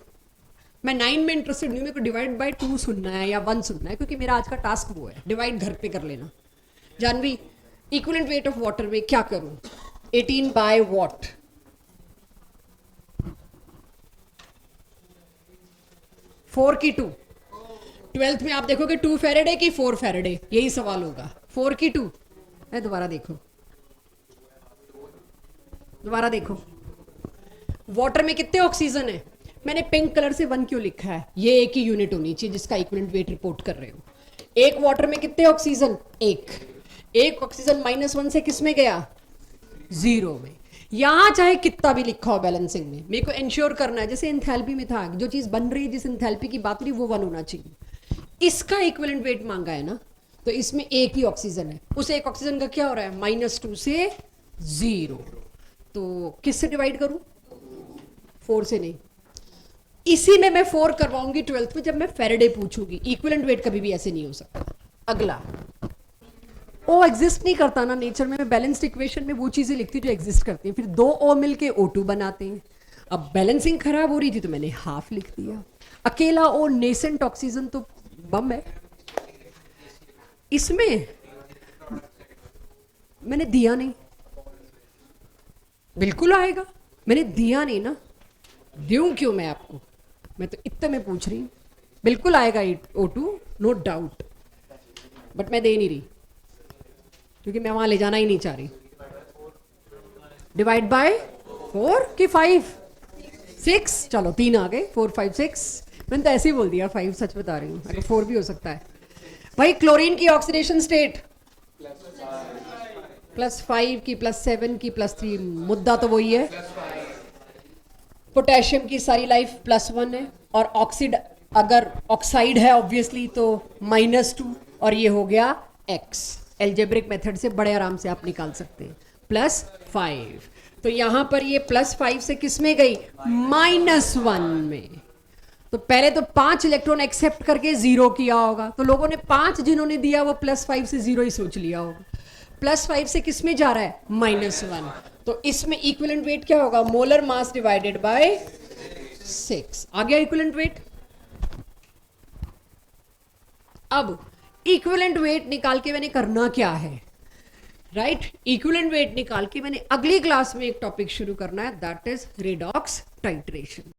मैं 9 में इंटरेस्टेड नहीं हूं, मेरे को डिवाइड बाय 2 सुनना है या 1 सुनना है, क्योंकि मेरा आज का टास्क वो है। डिवाइड घर पे कर लेना। Janvi, equivalent weight of water में क्या करूं? 18 बाय व्हाट? 4 की 2। 12th में आप देखोगे 2 फैराडे की 4 फैराडे, यही सवाल होगा। 4 की 2 है, दोबारा देखो दोबारा देखो, वाटर में कितने ऑक्सीजन है? मैंने पिंक कलर से 1 क्यों लिखा है? ये एक ही यूनिट होनी चाहिए जिसका इक्विवेलेंट वेट रिपोर्ट कर रहे हो। एक वाटर में कितने ऑक्सीजन? एक ऑक्सीजन -1 से किस में गया? 0 में। यहां चाहे कितना भी लिखा हो बैलेंसिंग में, मेरे को इंश्योर करना है, जैसे एंथैल्पी में था, जो चीज बन रही है जिस एंथैल्पी की बात रही वो 1 होना चाहिए। इसका इक्विवेलेंट वेट मांगा है ना, तो इसमें एक ही ऑक्सीजन है, उस एक ऑक्सीजन का क्या हो रहा है? -2 से 0। तो किससे डिवाइड करूं? 4 से नहीं, इसी में मैं 4 करवाऊंगी 12th में जब मैं फेरेडे पूछूंगी। इक्विवेलेंट वेट कभी भी ऐसे नहीं हो सकता। अगला, ओ एग्जिस्ट नहीं करता ना नेचर में। मैं बैलेंस्ड इक्वेशन में वो चीजें लिखती जो एग्जिस्ट करती हैं, फिर 2 O मिलके O2 बनाते हैं। अब बैलेंसिंग खराब हो रही थी तो मैंने हाफ लिख दिया। अकेला O नेसेंट ऑक्सीजन तो बम है। इसमें मैंने दिया नहीं, बिल्कुल आएगा, मैंने दिया नहीं ना, दूं क्यों मैं आपको? मैं तो इतने में पूछ रही हूं, बिल्कुल आएगा O2 नो डाउट, बट मैं दे नहीं रही क्योंकि मैं वहां ले जाना ही नहीं चाह रही। डिवाइड बाय 4 कि 5 6, चलो 3 आ गए, 4 5 6। मैंने तो ऐसे ही बोल दिया 5, सच बता रही हूँ, अगर 4 भी हो सकता है। भाई क्लोरीन की ऑक्सीडेशन स्टेट +5 की +7 की +3, मुद्दा तो वही है। पोटेशियम की सारी लाइफ +1 है, और ऑक्सीड अगर ऑक्साइड है ऑब्वियसली तो -2, और ये हो गया x। एल्जेब्रिक मेथड से बड़े आराम से आप निकाल सकते हैं। +5, तो यहां पर ये +5 से किस में गई? -1 में। तो पहले तो 5 इलेक्ट्रॉन एक्सेप्ट करके 0 किया होगा, तो लोगों ने 5 जिन्होंने दिया वो +5 से 0 ही सोच लिया होगा। +5 से किस में जा रहा है? -1। तो इसमें इक्विवेलेंट वेट क्या होगा? Molar mass divided bye 6। आ गया इक्विवेलेंट वेट। अब इक्विवेलेंट वेट निकाल के मैंने करना क्या है? राइट, इक्विवेलेंट वेट निकाल के मैंने अगली क्लास में एक टॉपिक शुरू करना है, दैट इज रेडॉक्स टाइट्रेशन।